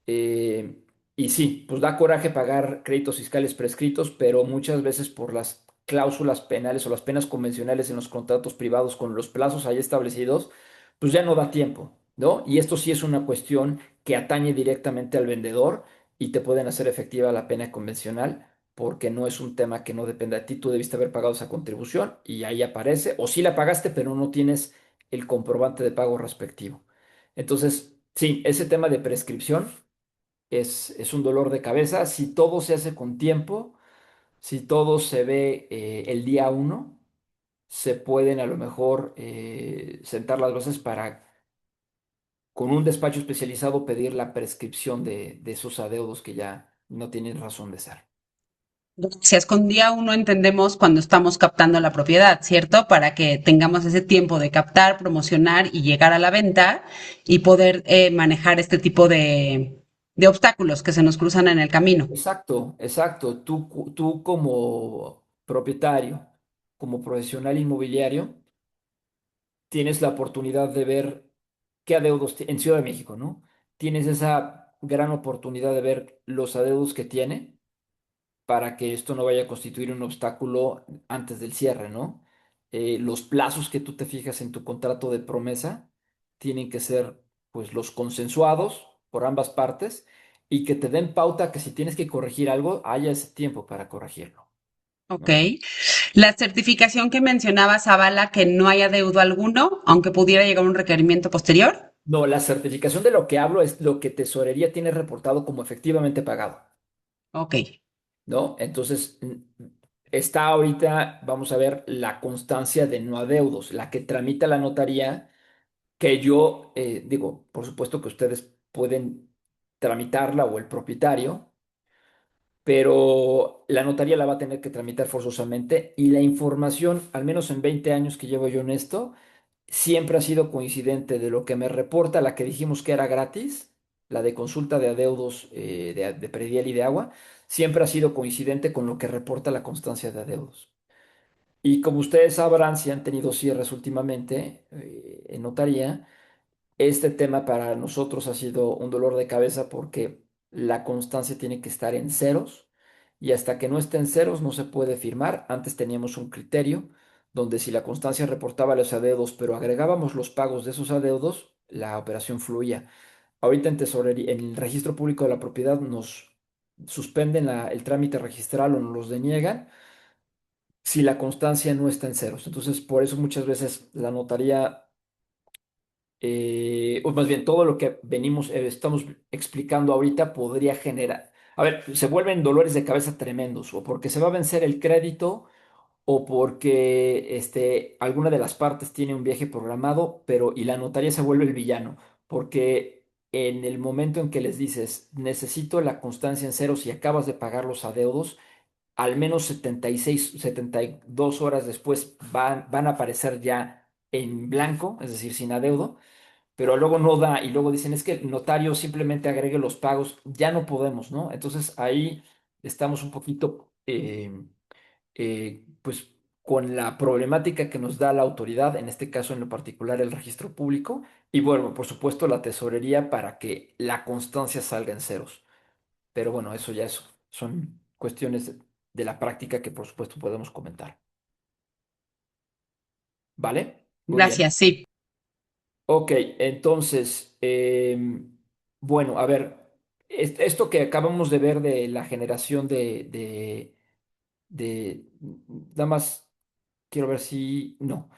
Eh, y sí, pues da coraje pagar créditos fiscales prescritos, pero muchas veces por las cláusulas penales o las penas convencionales en los contratos privados con los plazos ahí establecidos, pues ya no da tiempo, ¿no? Y esto sí es una cuestión que atañe directamente al vendedor y te pueden hacer efectiva la pena convencional porque no es un tema que no dependa de ti, tú debiste haber pagado esa contribución y ahí aparece, o sí la pagaste, pero no tienes el comprobante de pago respectivo. Entonces, sí, ese tema de prescripción es un dolor de cabeza. Si todo se hace con tiempo, si todo se ve el día uno, se pueden a lo mejor sentar las bases para, con un despacho especializado, pedir la prescripción de esos adeudos que ya no tienen razón de ser. Se escondía uno, entendemos, cuando estamos captando la propiedad, ¿cierto? Para que tengamos ese tiempo de captar, promocionar y llegar a la venta y poder manejar este tipo de obstáculos que se nos cruzan en el camino. Exacto, exacto. Tú como propietario, como profesional inmobiliario, tienes la oportunidad de ver qué adeudos en Ciudad de México, ¿no? Tienes esa gran oportunidad de ver los adeudos que tiene para que esto no vaya a constituir un obstáculo antes del cierre, ¿no? Los plazos que tú te fijas en tu contrato de promesa tienen que ser, pues, los consensuados por ambas partes y que te den pauta que si tienes que corregir algo, haya ese tiempo para corregirlo, Ok. ¿no? La certificación que mencionabas avala que no haya adeudo alguno, aunque pudiera llegar un requerimiento posterior. No, la certificación de lo que hablo es lo que Tesorería tiene reportado como efectivamente pagado. Ok. ¿No? Entonces, está ahorita, vamos a ver, la constancia de no adeudos, la que tramita la notaría, que yo digo, por supuesto que ustedes pueden tramitarla o el propietario, pero la notaría la va a tener que tramitar forzosamente y la información, al menos en 20 años que llevo yo en esto, siempre ha sido coincidente de lo que me reporta la que dijimos que era gratis, la de consulta de adeudos de predial y de agua, siempre ha sido coincidente con lo que reporta la constancia de adeudos. Y como ustedes sabrán, si han tenido cierres últimamente en notaría, este tema para nosotros ha sido un dolor de cabeza porque la constancia tiene que estar en ceros y hasta que no esté en ceros no se puede firmar. Antes teníamos un criterio donde si la constancia reportaba los adeudos pero agregábamos los pagos de esos adeudos, la operación fluía. Ahorita en tesorería, en el registro público de la propiedad nos suspenden el trámite registral o nos los deniegan si la constancia no está en ceros. Entonces, por eso muchas veces la notaría o más bien todo lo que estamos explicando ahorita podría generar, a ver, se vuelven dolores de cabeza tremendos, o porque se va a vencer el crédito, o porque alguna de las partes tiene un viaje programado, pero y la notaría se vuelve el villano, porque en el momento en que les dices, necesito la constancia en ceros y acabas de pagar los adeudos, al menos 76, 72 horas después van a aparecer ya en blanco, es decir, sin adeudo, pero luego no da y luego dicen es que el notario simplemente agregue los pagos, ya no podemos, ¿no? Entonces ahí estamos un poquito, pues, con la problemática que nos da la autoridad, en este caso en lo particular el registro público, y bueno, por supuesto la tesorería para que la constancia salga en ceros. Pero bueno, eso ya son cuestiones de la práctica que por supuesto podemos comentar. ¿Vale? Muy bien. Gracias, sí. Ok, entonces, bueno, a ver, esto que acabamos de ver de la generación nada más quiero ver si, no.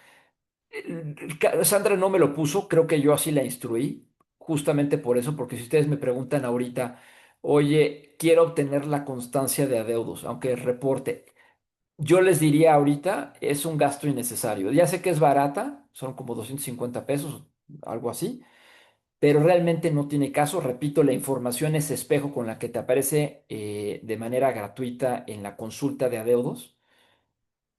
Sandra no me lo puso, creo que yo así la instruí, justamente por eso, porque si ustedes me preguntan ahorita, oye, quiero obtener la constancia de adeudos, aunque reporte, yo les diría ahorita, es un gasto innecesario. Ya sé que es barata, son como 250 pesos, algo así, pero realmente no tiene caso. Repito, la información es espejo con la que te aparece de manera gratuita en la consulta de adeudos.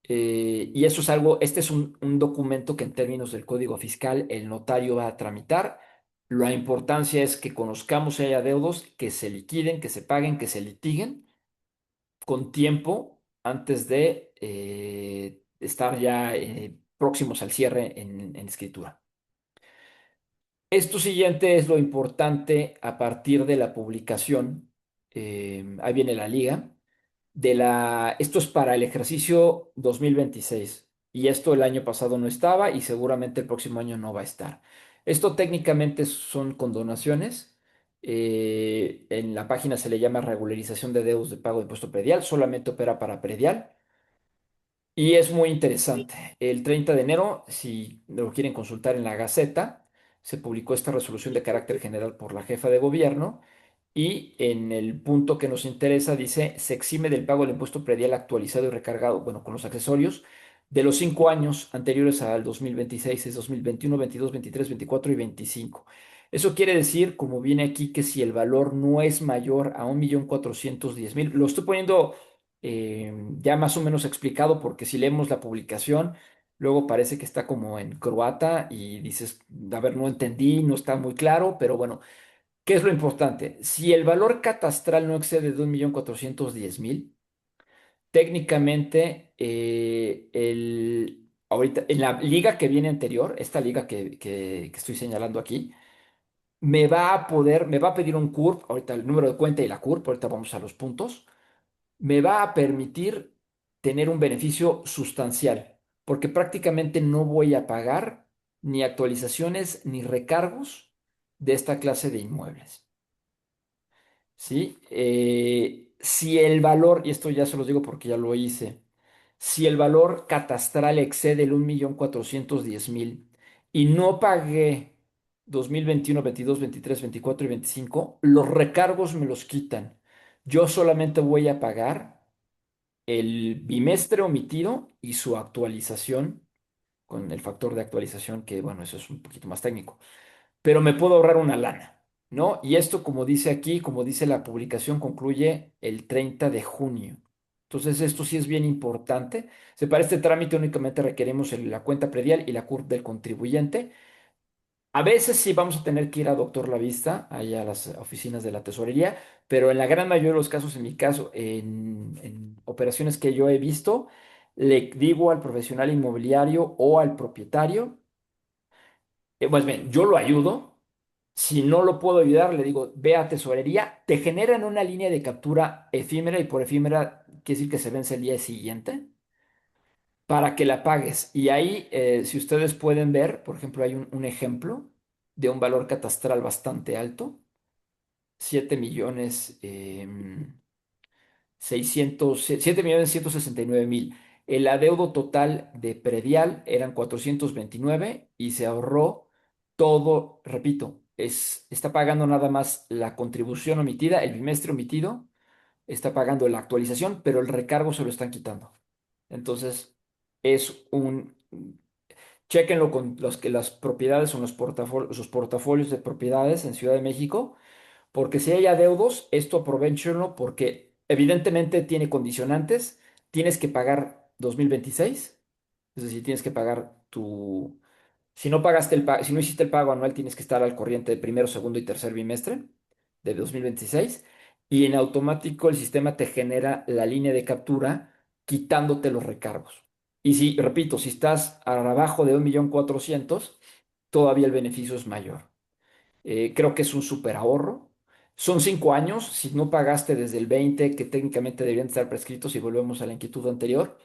Y eso es algo, este es un documento que en términos del Código Fiscal el notario va a tramitar. La importancia es que conozcamos si hay adeudos, que se liquiden, que se paguen, que se litiguen con tiempo antes de estar ya próximos al cierre en escritura. Esto siguiente es lo importante a partir de la publicación. Ahí viene la liga. Esto es para el ejercicio 2026 y esto el año pasado no estaba y seguramente el próximo año no va a estar. Esto técnicamente son condonaciones. En la página se le llama regularización de deudos de pago de impuesto predial, solamente opera para predial. Y es muy interesante. El 30 de enero, si lo quieren consultar en la Gaceta, se publicó esta resolución de carácter general por la jefa de gobierno y en el punto que nos interesa dice, se exime del pago del impuesto predial actualizado y recargado, bueno, con los accesorios, de los 5 años anteriores al 2026, es 2021, 22, 23, 24 y 25. Eso quiere decir, como viene aquí, que si el valor no es mayor a 1.410.000, lo estoy poniendo ya más o menos explicado, porque si leemos la publicación, luego parece que está como en croata y dices, a ver, no entendí, no está muy claro, pero bueno, ¿qué es lo importante? Si el valor catastral no excede de 1.410.000, técnicamente, ahorita, en la liga que viene anterior, esta liga que estoy señalando aquí, me va a pedir un CURP, ahorita el número de cuenta y la CURP, ahorita vamos a los puntos, me va a permitir tener un beneficio sustancial, porque prácticamente no voy a pagar ni actualizaciones ni recargos de esta clase de inmuebles. ¿Sí? Si el valor, y esto ya se los digo porque ya lo hice, si el valor catastral excede el 1.410.000 y no pagué 2021, 22, 23, 24 y 25, los recargos me los quitan. Yo solamente voy a pagar el bimestre omitido y su actualización con el factor de actualización, que bueno, eso es un poquito más técnico, pero me puedo ahorrar una lana, ¿no? Y esto, como dice aquí, como dice la publicación, concluye el 30 de junio. Entonces, esto sí es bien importante. Para este trámite únicamente requerimos la cuenta predial y la CURP del contribuyente. A veces sí vamos a tener que ir a doctor la vista, allá a las oficinas de la tesorería, pero en la gran mayoría de los casos, en mi caso, en operaciones que yo he visto, le digo al profesional inmobiliario o al propietario, pues bien, yo lo ayudo. Si no lo puedo ayudar, le digo, ve a tesorería, te generan una línea de captura efímera y por efímera quiere decir que se vence el día siguiente para que la pagues. Y ahí, si ustedes pueden ver, por ejemplo, hay un ejemplo de un valor catastral bastante alto, 7 millones, 7.169.000. El adeudo total de predial eran 429 y se ahorró todo, repito, está pagando nada más la contribución omitida, el bimestre omitido, está pagando la actualización, pero el recargo se lo están quitando. Entonces, es un... Chéquenlo con las propiedades o los portafolios de propiedades en Ciudad de México, porque si hay adeudos, esto aprovechenlo porque evidentemente tiene condicionantes. Tienes que pagar 2026, es decir, tienes que pagar si no pagaste si no hiciste el pago anual, tienes que estar al corriente de primero, segundo y tercer bimestre de 2026 y en automático el sistema te genera la línea de captura quitándote los recargos. Y si, repito, si estás abajo de 1.400.000, todavía el beneficio es mayor. Creo que es un súper ahorro. Son 5 años. Si no pagaste desde el 20, que técnicamente deberían estar prescritos, si volvemos a la inquietud anterior,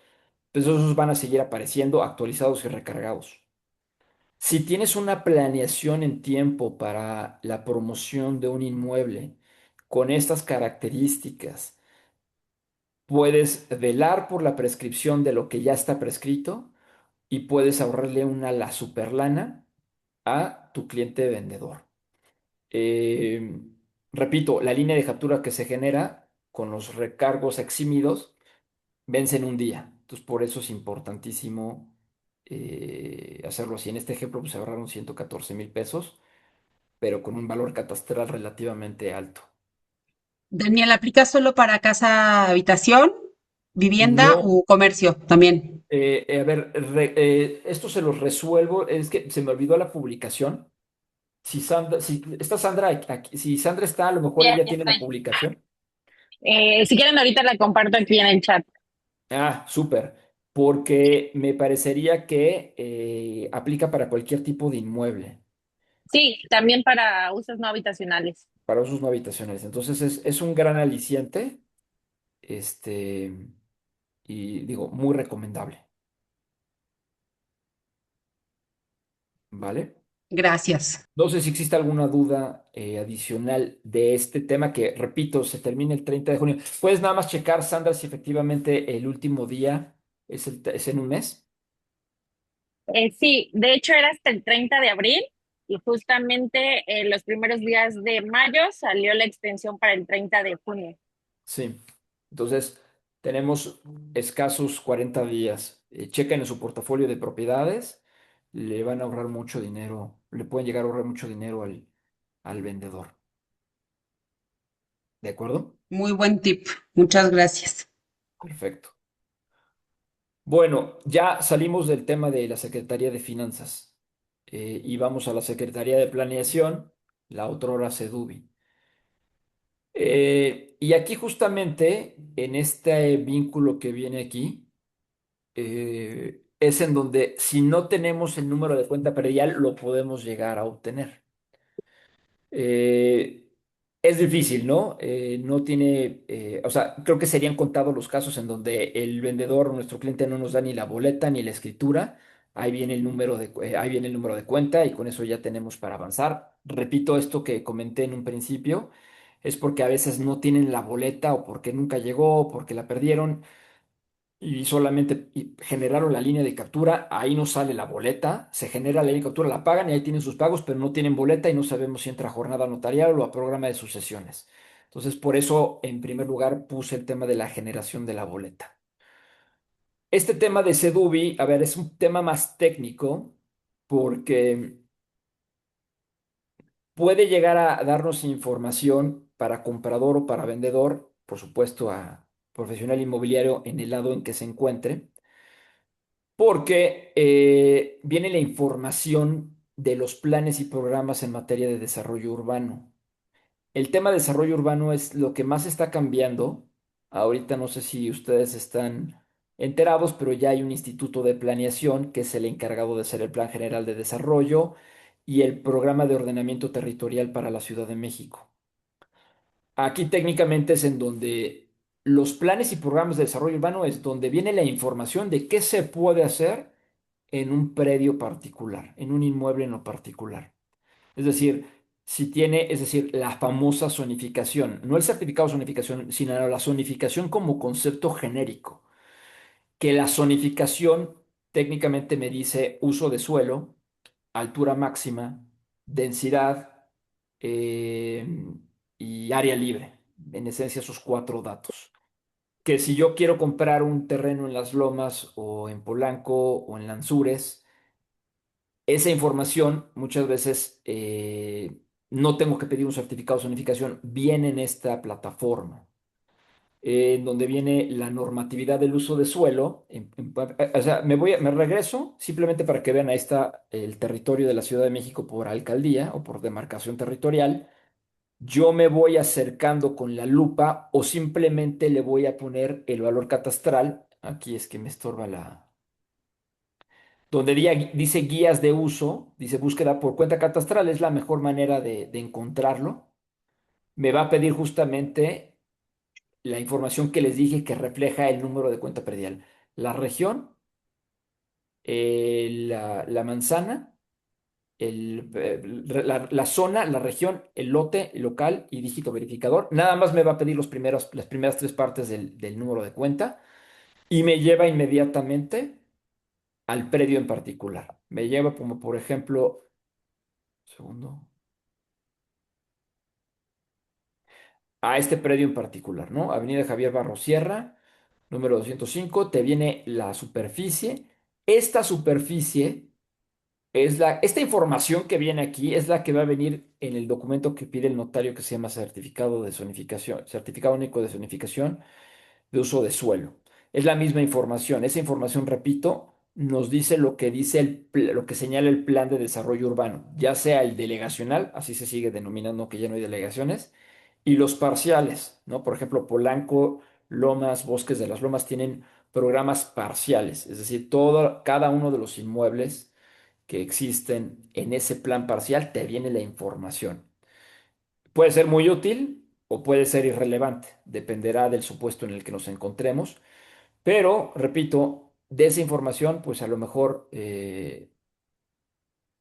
pues esos van a seguir apareciendo actualizados y recargados. Si tienes una planeación en tiempo para la promoción de un inmueble con estas características, puedes velar por la prescripción de lo que ya está prescrito y puedes ahorrarle la superlana a tu cliente vendedor. Eh, Repito, la línea de captura que se genera con los recargos eximidos vence en un día. Entonces, por eso es importantísimo hacerlo así. En este ejemplo, pues se ahorraron 114.000 pesos, pero con un valor catastral relativamente alto. Daniel, ¿aplica solo para casa, habitación, vivienda No, u comercio también? a ver, esto se los resuelvo. Es que se me olvidó la publicación. Si está Sandra aquí, si Sandra está, a lo mejor Ya, ella ya tiene la estoy. publicación. Si quieren, ahorita la comparto aquí en el chat. Ah, súper, porque me parecería que aplica para cualquier tipo de inmueble, Sí, también para usos no habitacionales. para usos no habitacionales. Entonces es un gran aliciente, este, y digo, muy recomendable, ¿vale? Gracias. No sé si existe alguna duda adicional de este tema que, repito, se termina el 30 de junio. ¿Puedes nada más checar, Sandra, si efectivamente el último día es en un mes? Sí, de hecho era hasta el 30 de abril y justamente los primeros días de mayo salió la extensión para el 30 de junio. Sí. Entonces, tenemos escasos 40 días. Chequen en su portafolio de propiedades, le van a ahorrar mucho dinero, le pueden llegar a ahorrar mucho dinero al vendedor. ¿De acuerdo? Muy buen tip. Muchas gracias. Perfecto. Bueno, ya salimos del tema de la Secretaría de Finanzas y vamos a la Secretaría de Planeación, la otrora SEDUBI. Y aquí justamente, en este vínculo que viene aquí, es en donde si no tenemos el número de cuenta predial, lo podemos llegar a obtener. Eh, es difícil, ¿no? No tiene, o sea, creo que serían contados los casos en donde el vendedor, nuestro cliente, no nos da ni la boleta ni la escritura. Ahí viene el número de cuenta y con eso ya tenemos para avanzar. Repito esto que comenté en un principio, es porque a veces no tienen la boleta o porque nunca llegó o porque la perdieron y solamente generaron la línea de captura, ahí no sale la boleta, se genera la línea de captura, la pagan y ahí tienen sus pagos, pero no tienen boleta y no sabemos si entra a jornada notarial o a programa de sucesiones. Entonces, por eso, en primer lugar, puse el tema de la generación de la boleta. Este tema de Sedubi, a ver, es un tema más técnico porque puede llegar a darnos información para comprador o para vendedor, por supuesto, a profesional inmobiliario en el lado en que se encuentre, porque viene la información de los planes y programas en materia de desarrollo urbano. El tema de desarrollo urbano es lo que más está cambiando. Ahorita no sé si ustedes están enterados, pero ya hay un instituto de planeación que es el encargado de hacer el Plan General de Desarrollo y el Programa de Ordenamiento Territorial para la Ciudad de México. Aquí técnicamente es en donde los planes y programas de desarrollo urbano es donde viene la información de qué se puede hacer en un predio particular, en un inmueble en lo particular. Es decir, si tiene, es decir, la famosa zonificación, no el certificado de zonificación, sino la zonificación como concepto genérico, que la zonificación técnicamente me dice uso de suelo, altura máxima, densidad eh, y área libre. En esencia, esos cuatro datos. Que si yo quiero comprar un terreno en Las Lomas o en Polanco o en Lanzures, esa información muchas veces no tengo que pedir un certificado de zonificación, viene en esta plataforma, en donde viene la normatividad del uso de suelo. O sea, me regreso simplemente para que vean, ahí está el territorio de la Ciudad de México por alcaldía o por demarcación territorial. Yo me voy acercando con la lupa o simplemente le voy a poner el valor catastral. Aquí es que me estorba donde dice guías de uso, dice búsqueda por cuenta catastral, es la mejor manera de encontrarlo. Me va a pedir justamente la información que les dije que refleja el número de cuenta predial. La región, la manzana, la zona, la región, el lote, el local y dígito verificador. Nada más me va a pedir las primeras tres partes del número de cuenta y me lleva inmediatamente al predio en particular. Me lleva como por ejemplo, segundo. A este predio en particular, ¿no? Avenida Javier Barros Sierra, número 205, te viene la superficie. Esta superficie esta información que viene aquí es la que va a venir en el documento que pide el notario que se llama certificado de zonificación, certificado único de zonificación de uso de suelo. Es la misma información. Esa información, repito, nos dice lo que dice lo que señala el plan de desarrollo urbano, ya sea el delegacional, así se sigue denominando que ya no hay delegaciones, y los parciales, ¿no? Por ejemplo, Polanco, Lomas, Bosques de las Lomas tienen programas parciales, es decir, cada uno de los inmuebles que existen en ese plan parcial te viene la información. Puede ser muy útil o puede ser irrelevante, dependerá del supuesto en el que nos encontremos, pero, repito, de esa información, pues a lo mejor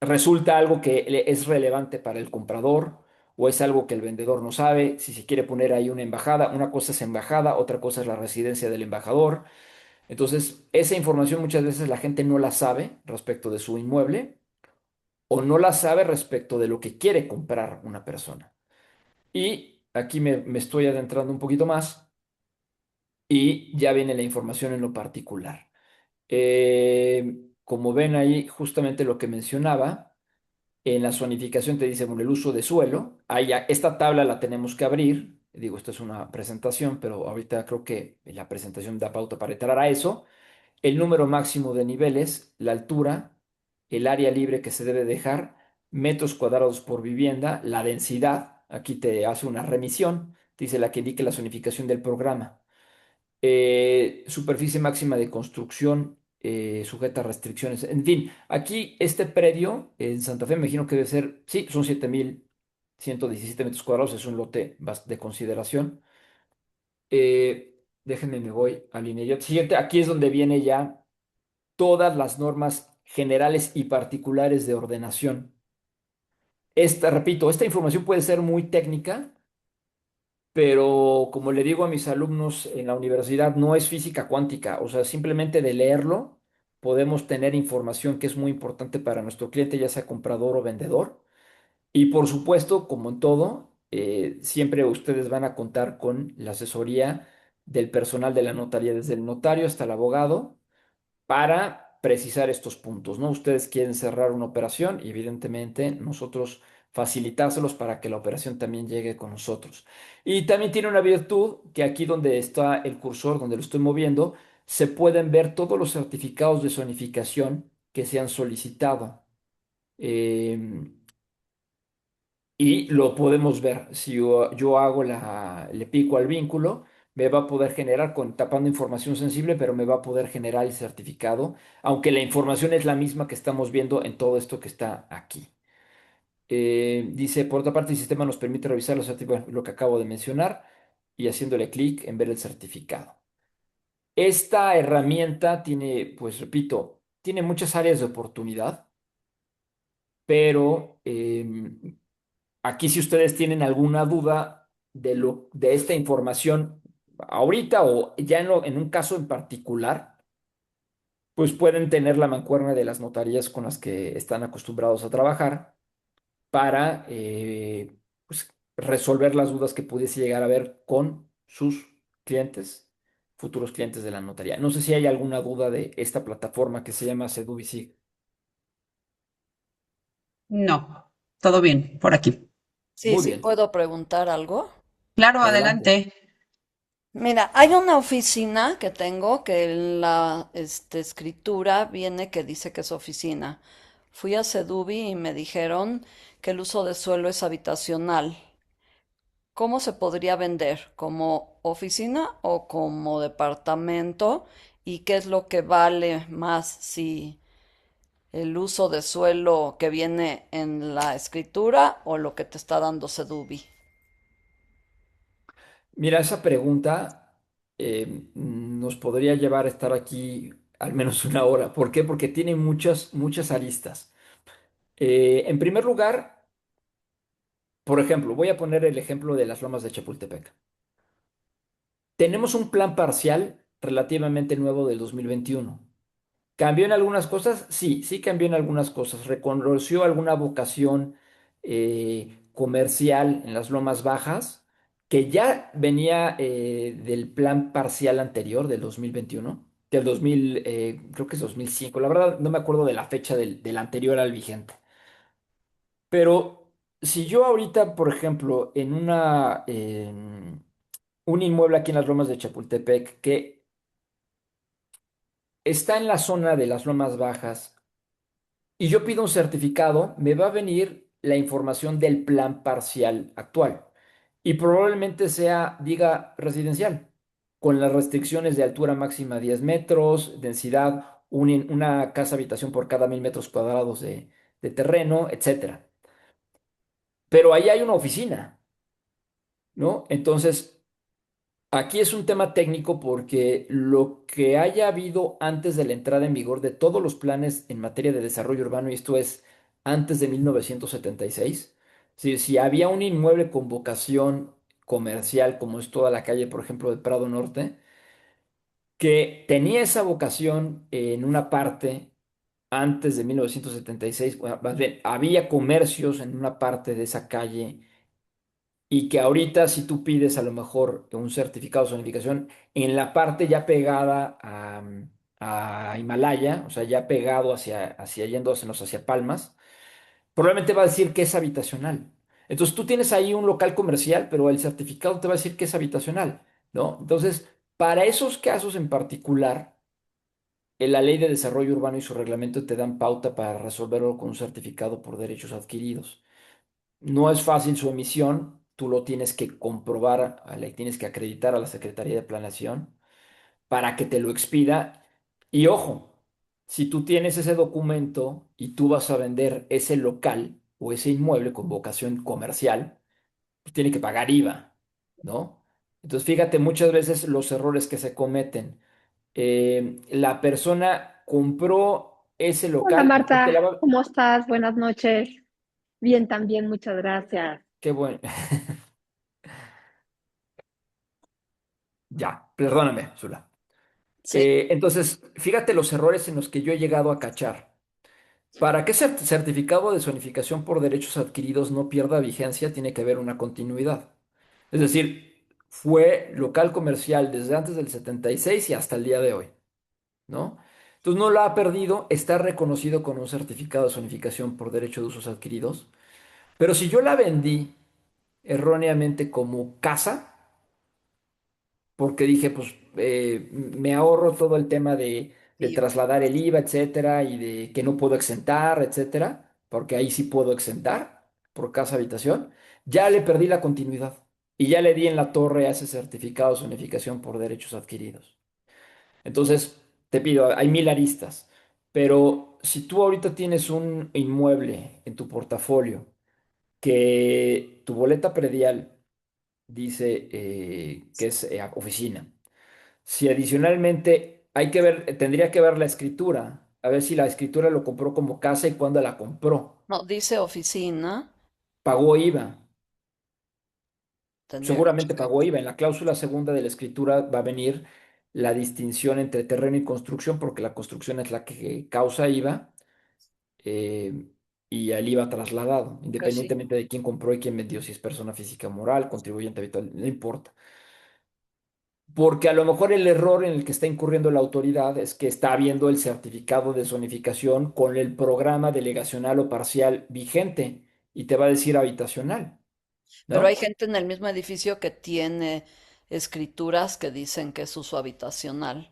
resulta algo que es relevante para el comprador o es algo que el vendedor no sabe, si se quiere poner ahí una embajada, una cosa es embajada, otra cosa es la residencia del embajador. Entonces, esa información muchas veces la gente no la sabe respecto de su inmueble o no la sabe respecto de lo que quiere comprar una persona. Y aquí me estoy adentrando un poquito más y ya viene la información en lo particular. Como ven ahí, justamente lo que mencionaba, en la zonificación te dice, bueno, el uso de suelo. Ahí esta tabla la tenemos que abrir. Digo, esto es una presentación, pero ahorita creo que la presentación da pauta para entrar a eso. El número máximo de niveles, la altura, el área libre que se debe dejar, metros cuadrados por vivienda, la densidad. Aquí te hace una remisión, te dice la que indique la zonificación del programa. Superficie máxima de construcción sujeta a restricciones. En fin, aquí este predio en Santa Fe me imagino que debe ser, sí, son 7.117 metros cuadrados, es un lote de consideración. Déjenme, me voy al lineal siguiente. Aquí es donde viene ya todas las normas generales y particulares de ordenación. Repito, esta información puede ser muy técnica, pero como le digo a mis alumnos en la universidad, no es física cuántica, o sea, simplemente de leerlo podemos tener información que es muy importante para nuestro cliente, ya sea comprador o vendedor. Y por supuesto, como en todo, siempre ustedes van a contar con la asesoría del personal de la notaría, desde el notario hasta el abogado, para precisar estos puntos, ¿no? Ustedes quieren cerrar una operación y evidentemente nosotros facilitárselos para que la operación también llegue con nosotros. Y también tiene una virtud que aquí donde está el cursor, donde lo estoy moviendo, se pueden ver todos los certificados de zonificación que se han solicitado. Em, y lo podemos ver. Si yo hago le pico al vínculo, me va a poder generar, tapando información sensible, pero me va a poder generar el certificado, aunque la información es la misma que estamos viendo en todo esto que está aquí. Dice, por otra parte, el sistema nos permite revisar los certificados, lo que acabo de mencionar, y haciéndole clic en ver el certificado. Esta herramienta tiene, pues repito, tiene muchas áreas de oportunidad, pero aquí si ustedes tienen alguna duda de esta información ahorita o ya en un caso en particular, pues pueden tener la mancuerna de las notarías con las que están acostumbrados a trabajar para pues, resolver las dudas que pudiese llegar a haber con sus clientes, futuros clientes de la notaría. No sé si hay alguna duda de esta plataforma que se llama Seduvisig. No, todo bien por aquí. Sí, Muy sí, bien, puedo preguntar algo. Claro, adelante. adelante. Mira, hay una oficina que tengo que en la escritura viene que dice que es oficina. Fui a Sedubi y me dijeron que el uso de suelo es habitacional. ¿Cómo se podría vender? ¿Como oficina o como departamento? ¿Y qué es lo que vale más si el uso de suelo que viene en la escritura o lo que te está dando Sedubi? Mira, esa pregunta nos podría llevar a estar aquí al menos una hora. ¿Por qué? Porque tiene muchas, muchas aristas. En primer lugar, por ejemplo, voy a poner el ejemplo de las lomas de Chapultepec. Tenemos un plan parcial relativamente nuevo del 2021. ¿Cambió en algunas cosas? Sí, sí cambió en algunas cosas. Reconoció alguna vocación comercial en las lomas bajas, que ya venía del plan parcial anterior, del 2021, del 2000, creo que es 2005. La verdad, no me acuerdo de la fecha del anterior al vigente. Pero si yo ahorita, por ejemplo, en un inmueble aquí en las lomas de Chapultepec, que está en la zona de las lomas bajas, y yo pido un certificado, me va a venir la información del plan parcial actual y probablemente diga residencial, con las restricciones de altura máxima 10 metros, densidad, una casa habitación por cada 1000 metros cuadrados de terreno, etcétera. Pero ahí hay una oficina, ¿no? Entonces, aquí es un tema técnico porque lo que haya habido antes de la entrada en vigor de todos los planes en materia de desarrollo urbano, y esto es antes de 1976, si había un inmueble con vocación comercial, como es toda la calle, por ejemplo, de Prado Norte, que tenía esa vocación en una parte antes de 1976, bueno, más bien, había comercios en una parte de esa calle y que ahorita si tú pides a lo mejor un certificado de zonificación en la parte ya pegada a Himalaya, o sea, ya pegado hacia yéndosenos hacia Palmas, probablemente va a decir que es habitacional. Entonces tú tienes ahí un local comercial, pero el certificado te va a decir que es habitacional, ¿no? Entonces, para esos casos en particular, la Ley de Desarrollo Urbano y su reglamento te dan pauta para resolverlo con un certificado por derechos adquiridos. No es fácil su emisión, tú lo tienes que comprobar, le tienes que acreditar a la Secretaría de Planeación para que te lo expida. Y ojo, si tú tienes ese documento y tú vas a vender ese local o ese inmueble con vocación comercial, pues tiene que pagar IVA, ¿no? Entonces, fíjate muchas veces los errores que se cometen. La persona compró ese Hola local y creo que Marta, ¿cómo estás? Buenas noches. Bien, también, muchas gracias. qué bueno. Ya, perdóname, Zula. Sí. Entonces, fíjate los errores en los que yo he llegado a cachar. Para que ese certificado de zonificación por derechos adquiridos no pierda vigencia, tiene que haber una continuidad. Es decir, fue local comercial desde antes del 76 y hasta el día de hoy, ¿no? Entonces no lo ha perdido, está reconocido con un certificado de zonificación por derecho de usos adquiridos. Pero si yo la vendí erróneamente como casa, porque dije, pues me ahorro todo el tema de Sí, trasladar el IVA, etcétera, y de que no puedo exentar, etcétera, porque ahí sí puedo exentar por casa habitación, ya le perdí la continuidad y ya le di en la torre a ese certificado de zonificación por derechos adquiridos. Entonces, te pido, hay mil aristas, pero si tú ahorita tienes un inmueble en tu portafolio que tu boleta predial dice que es oficina, si adicionalmente hay que ver, tendría que ver la escritura, a ver si la escritura lo compró como casa y cuándo la compró. no, dice oficina, Pagó IVA, tendría que seguramente checar. pagó IVA. En la cláusula segunda de la escritura va a venir la distinción entre terreno y construcción, porque la construcción es la que causa IVA eh, y el IVA trasladado, Que sí. independientemente de quién compró y quién vendió, si es persona física o moral, contribuyente habitual, no importa. Porque a lo mejor el error en el que está incurriendo la autoridad es que está viendo el certificado de zonificación con el programa delegacional o parcial vigente y te va a decir habitacional, Pero hay ¿no? gente en el mismo edificio que tiene escrituras que dicen que es uso habitacional.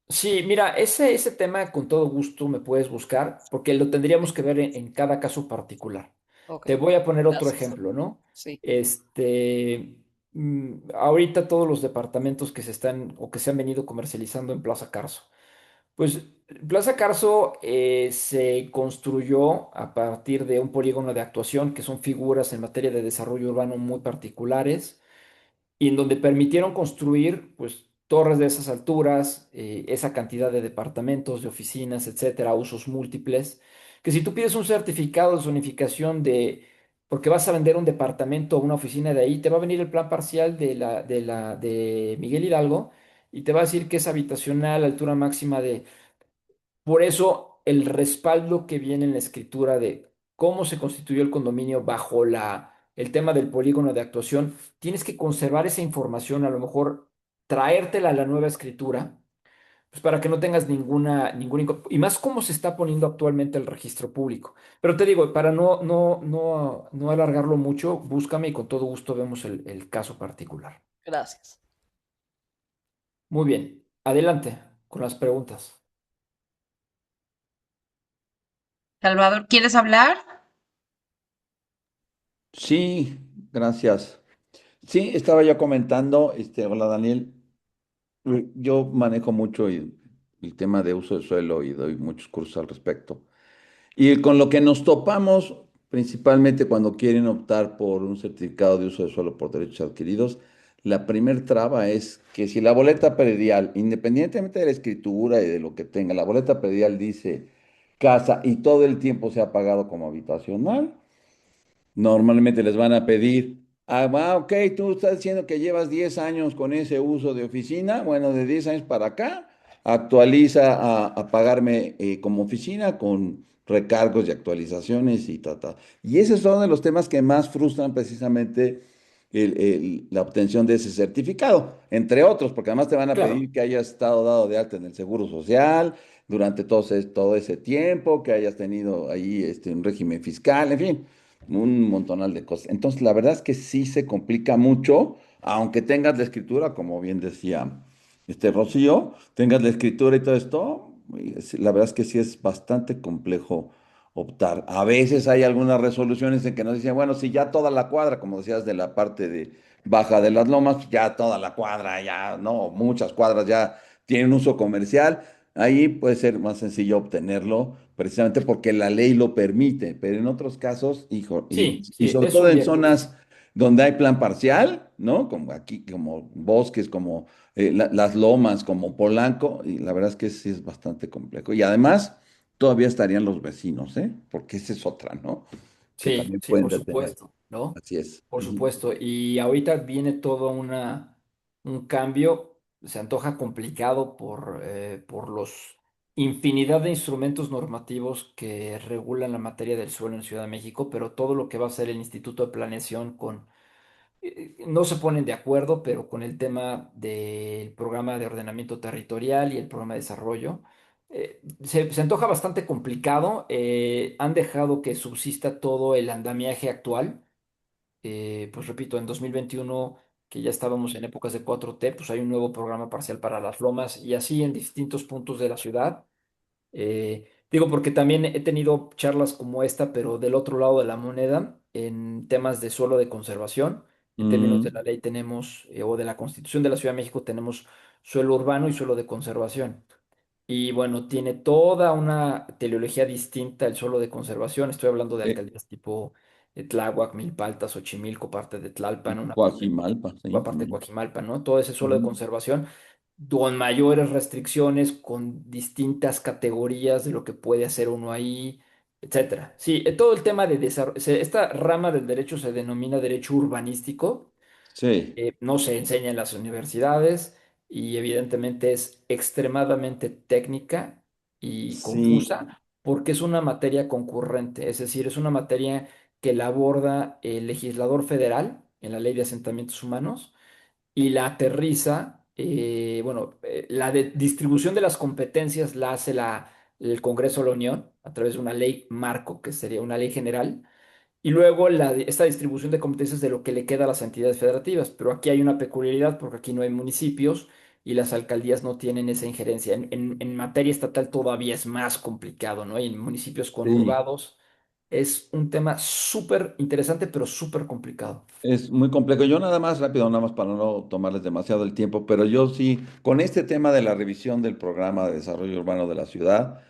Sí, mira, ese tema con todo gusto me puedes buscar porque lo tendríamos que ver en cada caso particular. Ok, Te voy a poner otro gracias. ejemplo, ¿no? Sí, Ahorita todos los departamentos que se están o que se han venido comercializando en Plaza Carso. Pues Plaza Carso se construyó a partir de un polígono de actuación que son figuras en materia de desarrollo urbano muy particulares y en donde permitieron construir pues torres de esas alturas, esa cantidad de departamentos, de oficinas, etcétera, usos múltiples, que si tú pides un certificado de zonificación porque vas a vender un departamento o una oficina de ahí, te va a venir el plan parcial de Miguel Hidalgo y te va a decir que es habitacional, altura máxima de por eso el respaldo que viene en la escritura de cómo se constituyó el condominio bajo el tema del polígono de actuación, tienes que conservar esa información, a lo mejor traértela a la nueva escritura, pues para que no tengas y más cómo se está poniendo actualmente el registro público. Pero te digo, para no alargarlo mucho, búscame y con todo gusto vemos el caso particular. gracias. Muy bien, adelante con las preguntas. Salvador, ¿quieres hablar? Sí, gracias. Sí, estaba yo comentando, hola Daniel, yo manejo mucho el tema de uso de suelo y doy muchos cursos al respecto. Y con lo que nos topamos, principalmente cuando quieren optar por un certificado de uso de suelo por derechos adquiridos, la primer traba es que si la boleta predial, independientemente de la escritura y de lo que tenga, la boleta predial dice casa y todo el tiempo se ha pagado como habitacional, normalmente les van a pedir, ok, tú estás diciendo que llevas 10 años con ese uso de oficina, bueno, de 10 años para acá, actualiza a pagarme como oficina con recargos y actualizaciones y ta, ta. Y ese es uno de los temas que más frustran precisamente la obtención de ese certificado, entre otros, porque además te van a Claro, pedir que hayas estado dado de alta en el Seguro Social durante todo ese tiempo, que hayas tenido ahí un régimen fiscal, en fin un montonal de cosas. Entonces, la verdad es que sí se complica mucho, aunque tengas la escritura, como bien decía Rocío, tengas la escritura y todo esto, la verdad es que sí es bastante complejo optar. A veces hay algunas resoluciones en que nos dicen, bueno, si ya toda la cuadra, como decías de la parte de baja de las lomas, ya toda la cuadra, ya no, muchas cuadras ya tienen uso comercial. Ahí puede ser más sencillo obtenerlo, precisamente porque la ley lo permite, pero en otros casos, hijo, sí, y sí, sobre es todo un en riesgo. zonas donde hay plan parcial, ¿no? Como aquí, como bosques, como las lomas, como Polanco, y la verdad es que sí es bastante complejo. Y además, todavía estarían los vecinos, ¿eh? Porque esa es otra, ¿no? Que Sí, también sí, pueden por detener. supuesto, ¿no? Así es. Por Ujú. supuesto. Y ahorita viene todo un cambio, se antoja complicado por los infinidad de instrumentos normativos que regulan la materia del suelo en Ciudad de México, pero todo lo que va a hacer el Instituto de Planeación no se ponen de acuerdo, pero con el tema del programa de ordenamiento territorial y el programa de desarrollo, se antoja bastante complicado. Han dejado que subsista todo el andamiaje actual. Pues repito, en 2021, que ya estábamos en épocas de 4T, pues hay un nuevo programa parcial para las lomas y así en distintos puntos de la ciudad. Digo, porque también he tenido charlas como esta, pero del otro lado de la moneda, en temas de suelo de conservación. En términos de Mm, la ley tenemos, o de la Constitución de la Ciudad de México, tenemos suelo urbano y suelo de conservación. Y bueno, tiene toda una teleología distinta el suelo de conservación. Estoy hablando de eh, alcaldías tipo Tláhuac, Milpalta, Xochimilco, parte de Tlalpan, Coajimalpa, sí. una parte de Coajimalpa, ¿no? Todo ese suelo de Ujú. conservación con mayores restricciones, con distintas categorías de lo que puede hacer uno ahí, etcétera. Sí, todo el tema de desarrollo, esta rama del derecho se denomina derecho urbanístico, Sí, no se enseña en las universidades y evidentemente es extremadamente técnica y sí, confusa porque es una materia concurrente, es decir, es una materia que la aborda el legislador federal en la Ley de Asentamientos Humanos y la aterriza, bueno, distribución de las competencias la hace el Congreso de la Unión a través de una ley marco, que sería una ley general, y luego esta distribución de competencias de lo que le queda a las entidades federativas. Pero aquí hay una peculiaridad porque aquí no hay municipios y las alcaldías no tienen esa injerencia. En materia estatal todavía es más complicado, ¿no? Y en municipios sí. conurbados es un tema súper interesante, pero súper complicado. Es muy complejo. Yo nada más rápido, nada más para no tomarles demasiado el tiempo, pero yo sí, con este tema de la revisión del programa de desarrollo urbano de la ciudad,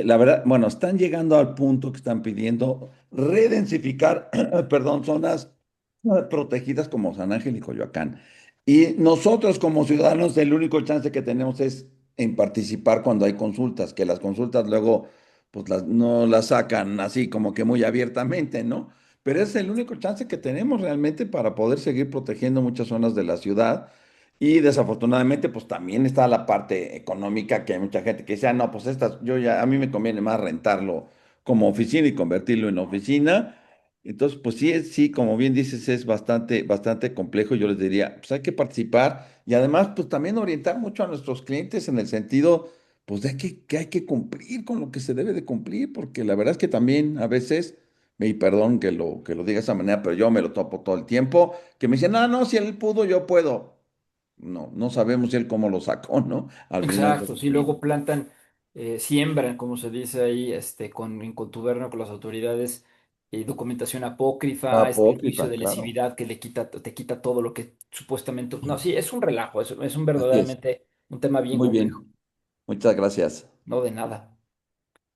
la verdad, bueno, están llegando al punto que están pidiendo redensificar, perdón, zonas protegidas como San Ángel y Coyoacán. Y nosotros como ciudadanos, el único chance que tenemos es en participar cuando hay consultas, que las consultas luego, pues no las sacan así como que muy abiertamente, ¿no? Pero es el único chance que tenemos realmente para poder seguir protegiendo muchas zonas de la ciudad. Y desafortunadamente, pues también está la parte económica, que hay mucha gente que dice, ah, no, pues yo ya, a mí me conviene más rentarlo como oficina y convertirlo en oficina. Entonces, pues sí, sí, como bien dices, es bastante, bastante complejo. Yo les diría, pues hay que participar y además, pues también orientar mucho a nuestros clientes en el sentido, pues de que hay que cumplir con lo que se debe de cumplir, porque la verdad es que también a veces y perdón que lo diga de esa manera, pero yo me lo topo todo el tiempo, que me dicen, no, no, si él pudo, yo puedo. No, no sabemos si él cómo lo sacó, ¿no? Al final de Exacto, sí, cuentas. luego plantan, siembran, como se dice ahí, en contubernio con las autoridades, documentación apócrifa, el juicio Apócrifa, de claro. lesividad que te quita todo lo que supuestamente... No, sí, es un relajo, es un Así es. verdaderamente un tema bien Muy complejo, bien. Muchas gracias. no de nada.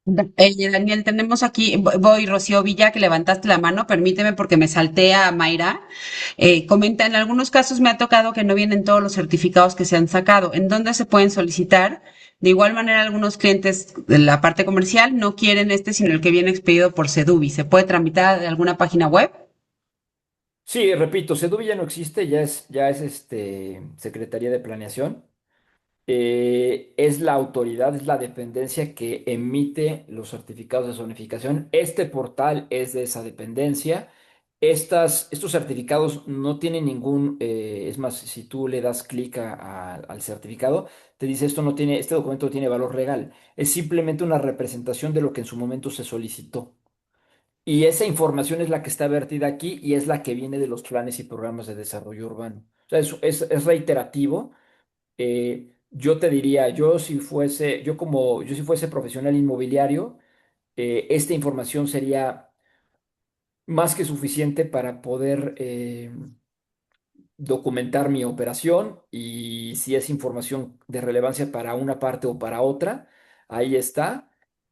Daniel, tenemos aquí, voy, Rocío Villa, que levantaste la mano, permíteme porque me salté a Mayra. Comenta, en algunos casos me ha tocado que no vienen todos los certificados que se han sacado. ¿En dónde se pueden solicitar? De igual manera, algunos clientes de la parte comercial no quieren este, sino el que viene expedido por Sedubi. ¿Se puede tramitar de alguna página web? Sí, repito, Sedubi ya no existe, ya es Secretaría de Planeación. Es la autoridad, es la dependencia que emite los certificados de zonificación. Este portal es de esa dependencia. Estos certificados no tienen es más, si tú le das clic al certificado, te dice este documento no tiene valor legal. Es simplemente una representación de lo que en su momento se solicitó. Y esa información es la que está vertida aquí y es la que viene de los planes y programas de desarrollo urbano. O sea, es reiterativo. Yo te diría, yo si fuese profesional inmobiliario, esta información sería más que suficiente para poder documentar mi operación y si es información de relevancia para una parte o para otra, ahí está.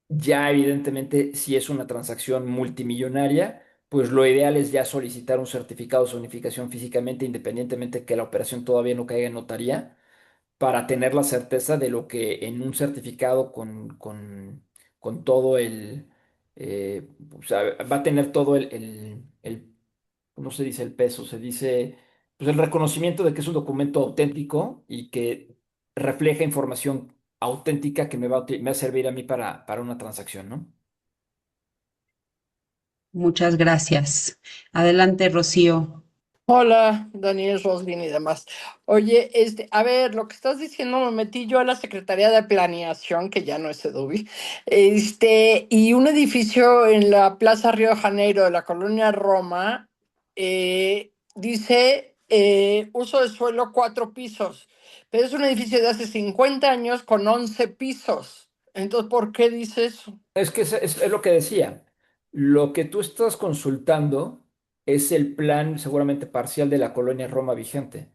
Ya evidentemente, si es una transacción multimillonaria, pues lo ideal es ya solicitar un certificado de zonificación físicamente, independientemente de que la operación todavía no caiga en notaría para tener la certeza de lo que en un certificado con todo o sea, va a tener todo ¿cómo se dice el peso? Se dice, pues el reconocimiento de que es un documento auténtico y que refleja información auténtica que me va a servir a mí para una transacción, ¿no? Muchas gracias. Adelante, Rocío. Hola, Daniel Roslin y demás. Oye, a ver, lo que estás diciendo, me metí yo a la Secretaría de Planeación, que ya no es Sedubi, y un edificio en la Plaza Río de Janeiro de la colonia Roma, dice uso de suelo 4 pisos, pero es un edificio de hace 50 años con 11 pisos. Entonces, ¿por qué dice eso? Es que es lo que decía. Lo que tú estás consultando es el plan seguramente parcial de la colonia Roma vigente.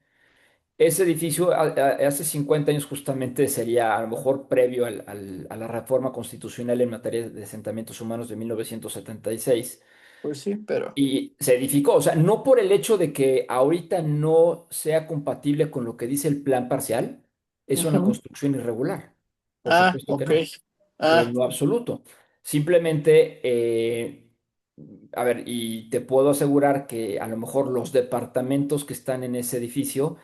Ese edificio hace 50 años justamente sería a lo mejor previo a la reforma constitucional en materia de asentamientos humanos de 1976 Pues sí, pero... y se edificó. O sea, no por el hecho de que ahorita no sea compatible con lo que dice el plan parcial, es una Ujú. construcción irregular. Por Ah, supuesto que ok. no, en Ah, lo absoluto. Simplemente, a ver, y te puedo asegurar que a lo mejor los departamentos que están en ese edificio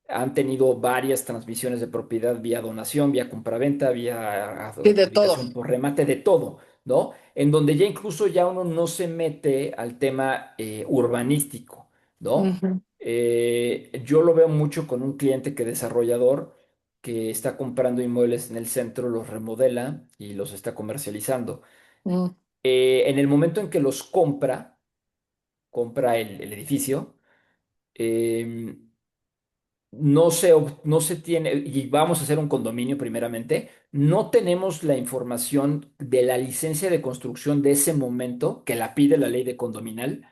han tenido varias transmisiones de propiedad vía donación, vía compraventa, vía sí, de todo. adjudicación por remate, de todo, ¿no? En donde ya incluso ya uno no se mete al tema urbanístico, ¿no? Ujú, Yo lo veo mucho con un cliente que desarrollador que está comprando inmuebles en el centro, los remodela y los está comercializando. mm, En el momento en que los compra, compra el edificio, em, no se tiene, y vamos a hacer un condominio primeramente, no tenemos la información de la licencia de construcción de ese momento que la pide la ley de condominal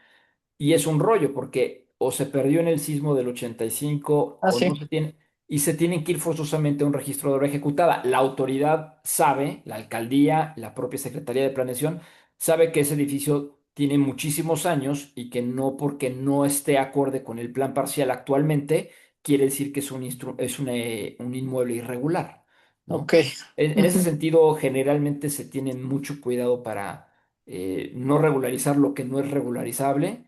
y es un rollo porque o se perdió en el sismo del 85 ah, o sí, no se tiene, y se tienen que ir forzosamente a un registro de obra ejecutada. La autoridad sabe, la alcaldía, la propia Secretaría de Planeación, sabe que ese edificio tiene muchísimos años y que no porque no esté acorde con el plan parcial actualmente, quiere decir que es un inmueble irregular, ok. ¿no? En ese Ujú, sentido, generalmente se tiene mucho cuidado para no regularizar lo que no es regularizable.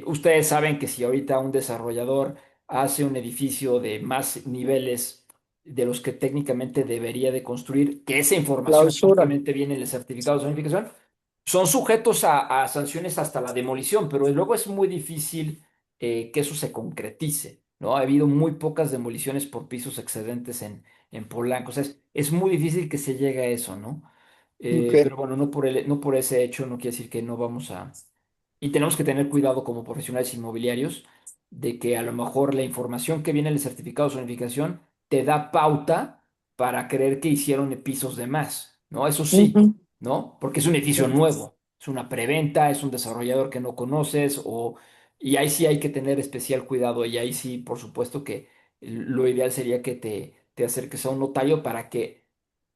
Ustedes saben que si ahorita un desarrollador hace un edificio de más niveles de los que técnicamente debería de construir, que esa información clausura. justamente viene en el certificado de zonificación, son sujetos a sanciones hasta la demolición, pero luego es muy difícil que eso se concretice, ¿no? Ha habido muy pocas demoliciones por pisos excedentes en Polanco, o sea, es muy difícil que se llegue a eso, ¿no? Ok. Pero bueno, no por ese hecho no quiere decir que no vamos a... Y tenemos que tener cuidado como profesionales inmobiliarios de que a lo mejor la información que viene en el certificado de zonificación te da pauta para creer que hicieron pisos de más, ¿no? Eso sí, Ujú, ¿no? Porque es un edificio nuevo, es una preventa, es un desarrollador que no conoces y ahí sí hay que tener especial cuidado y ahí sí, por supuesto que lo ideal sería que te acerques a un notario para que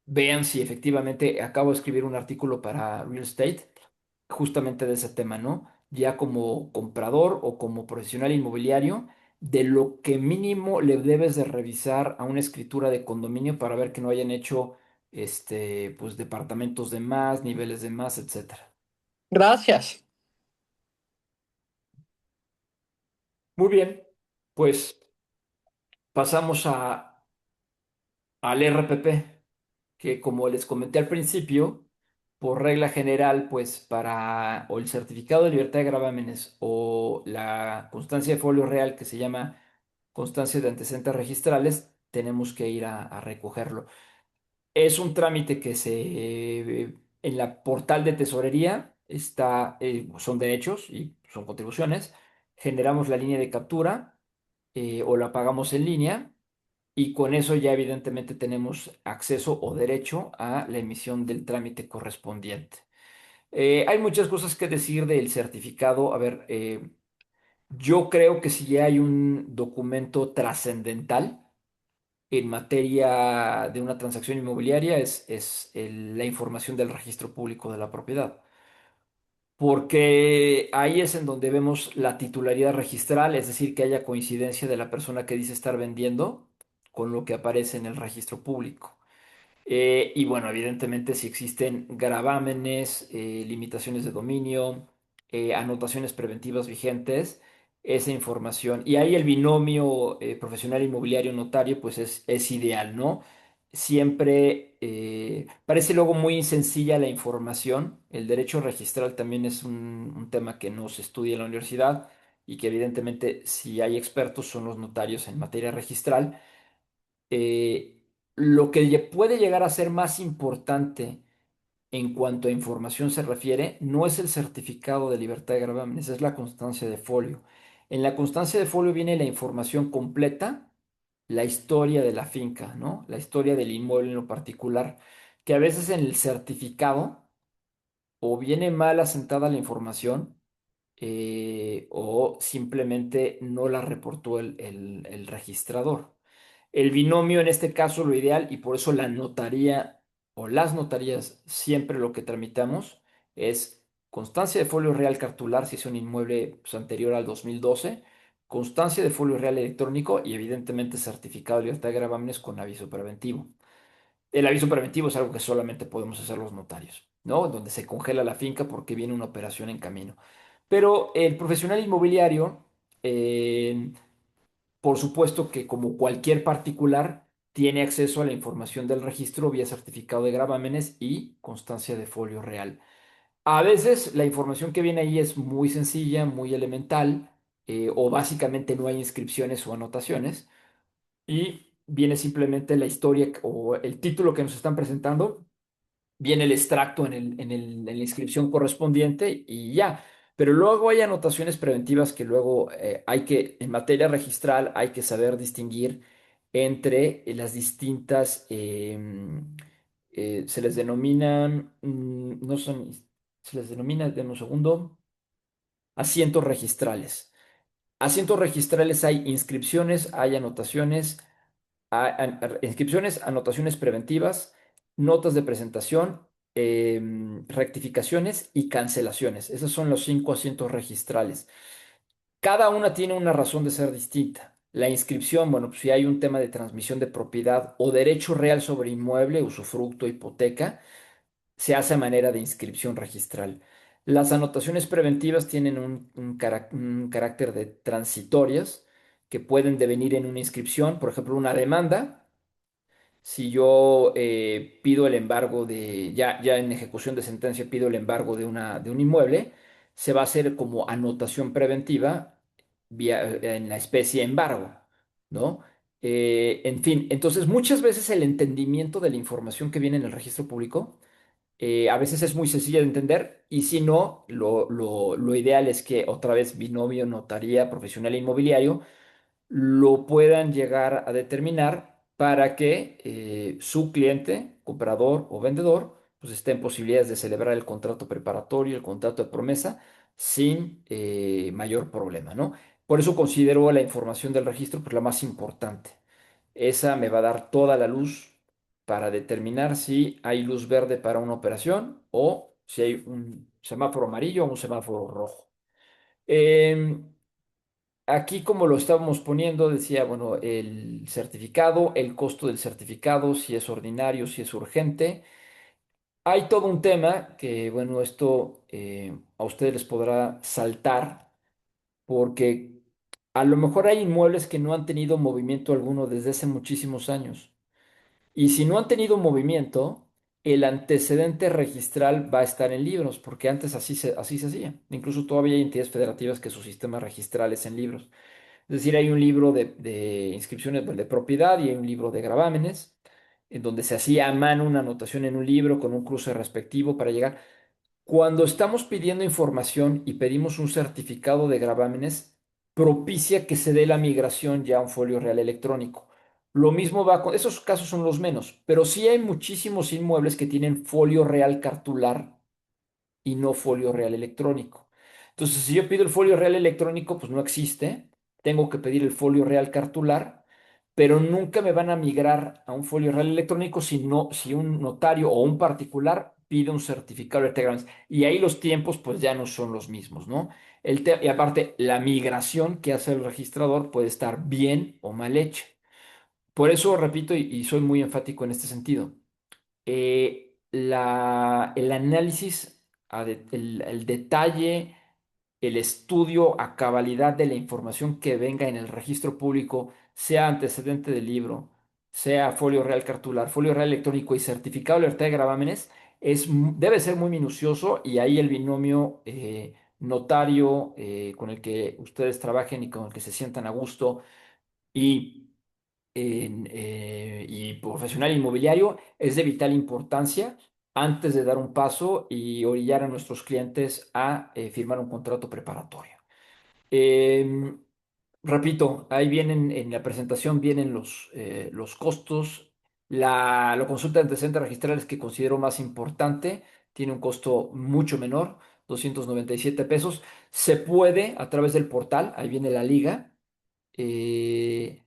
vean si efectivamente acabo de escribir un artículo para Real Estate justamente de ese tema, ¿no? Ya como comprador o como profesional inmobiliario, de lo que mínimo le debes de revisar a una escritura de condominio para ver que no hayan hecho pues departamentos de más, niveles de más, etcétera. gracias. Muy bien, pues pasamos al RPP, que como les comenté al principio, por regla general, pues para o el certificado de libertad de gravámenes o la constancia de folio real que se llama constancia de antecedentes registrales, tenemos que ir a recogerlo. Es un trámite que en la portal de tesorería está, son derechos y son contribuciones. Generamos la línea de captura o la pagamos en línea y con eso ya evidentemente tenemos acceso o derecho a la emisión del trámite correspondiente. Hay muchas cosas que decir del certificado. A ver, yo creo que si ya hay un documento trascendental en materia de una transacción inmobiliaria es la información del registro público de la propiedad, porque ahí es en donde vemos la titularidad registral, es decir, que haya coincidencia de la persona que dice estar vendiendo con lo que aparece en el registro público. Y bueno, evidentemente si existen gravámenes, limitaciones de dominio, anotaciones preventivas vigentes, esa información. Y ahí el binomio profesional inmobiliario notario pues es ideal, ¿no? Siempre parece luego muy sencilla la información. El derecho registral también es un tema que no se estudia en la universidad. y que evidentemente si hay expertos son los notarios en materia registral. Eh, lo que puede llegar a ser más importante en cuanto a información se refiere, no es el certificado de libertad de gravámenes, es la constancia de folio. En la constancia de folio viene la información completa, la historia de la finca, ¿no? La historia del inmueble en lo particular, que a veces en el certificado o viene mal asentada la información, o simplemente no la reportó el registrador. El binomio en este caso lo ideal, y por eso la notaría o las notarías siempre lo que tramitamos es constancia de folio real cartular si es un inmueble pues, anterior al 2012, constancia de folio real electrónico y evidentemente certificado de libertad de gravámenes con aviso preventivo. El aviso preventivo es algo que solamente podemos hacer los notarios, ¿no? Donde se congela la finca porque viene una operación en camino. Pero el profesional inmobiliario, eh, por supuesto que como cualquier particular, tiene acceso a la información del registro vía certificado de gravámenes y constancia de folio real. A veces la información que viene ahí es muy sencilla, muy elemental, o básicamente no hay inscripciones o anotaciones, y viene simplemente la historia o el título que nos están presentando, viene el extracto en la inscripción correspondiente y ya. Pero luego hay anotaciones preventivas que luego en materia registral, hay que saber distinguir entre las distintas, se les denominan, no son, se les denomina, de un segundo, asientos registrales. Asientos registrales hay inscripciones, hay anotaciones, inscripciones, anotaciones preventivas, notas de presentación, rectificaciones y cancelaciones. Esos son los 5 asientos registrales. Cada una tiene una razón de ser distinta. La inscripción, bueno, pues si hay un tema de transmisión de propiedad o derecho real sobre inmueble, usufructo, hipoteca, se hace a manera de inscripción registral. Las anotaciones preventivas tienen un carácter de transitorias que pueden devenir en una inscripción, por ejemplo, una demanda. Si yo pido el embargo ya en ejecución de sentencia pido el embargo de un inmueble, se va a hacer como anotación preventiva en la especie embargo, ¿no? En fin, entonces muchas veces el entendimiento de la información que viene en el registro público a veces es muy sencilla de entender y si no, lo ideal es que otra vez binomio, notaría, profesional inmobiliario lo puedan llegar a determinar para que su cliente, comprador o vendedor, pues esté en posibilidades de celebrar el contrato preparatorio, el contrato de promesa, sin mayor problema, ¿no? Por eso considero la información del registro pues, la más importante. Esa me va a dar toda la luz para determinar si hay luz verde para una operación o si hay un semáforo amarillo o un semáforo rojo. Em, Aquí, como lo estábamos poniendo, decía, bueno, el certificado, el costo del certificado, si es ordinario, si es urgente. Hay todo un tema que, bueno, esto a ustedes les podrá saltar porque a lo mejor hay inmuebles que no han tenido movimiento alguno desde hace muchísimos años. Y si no han tenido movimiento, el antecedente registral va a estar en libros, porque antes así se hacía. Incluso todavía hay entidades federativas que su sistema registral es en libros. Es decir, hay un libro de inscripciones de propiedad y hay un libro de gravámenes, en donde se hacía a mano una anotación en un libro con un cruce respectivo para llegar. Cuando estamos pidiendo información y pedimos un certificado de gravámenes, propicia que se dé la migración ya a un folio real electrónico. Lo mismo va con, esos casos son los menos, pero sí hay muchísimos inmuebles que tienen folio real cartular y no folio real electrónico. Entonces, si yo pido el folio real electrónico, pues no existe. Tengo que pedir el folio real cartular, pero nunca me van a migrar a un folio real electrónico si un notario o un particular pide un certificado de Telegram. Y ahí los tiempos, pues ya no son los mismos, ¿no? Y aparte, la migración que hace el registrador puede estar bien o mal hecha. Por eso, repito, y soy muy enfático en este sentido el análisis, el detalle, el estudio a cabalidad de la información que venga en el registro público, sea antecedente del libro, sea folio real cartular, folio real electrónico y certificado de libertad de gravámenes, debe ser muy minucioso y ahí el binomio notario con el que ustedes trabajen y con el que se sientan a gusto y, y profesional inmobiliario es de vital importancia antes de dar un paso y orillar a nuestros clientes a firmar un contrato preparatorio. Em, Repito, ahí vienen, en la presentación vienen los costos. La consulta de antecedentes registrales que considero más importante tiene un costo mucho menor, 297 pesos. Se puede, a través del portal, ahí viene la liga, eh,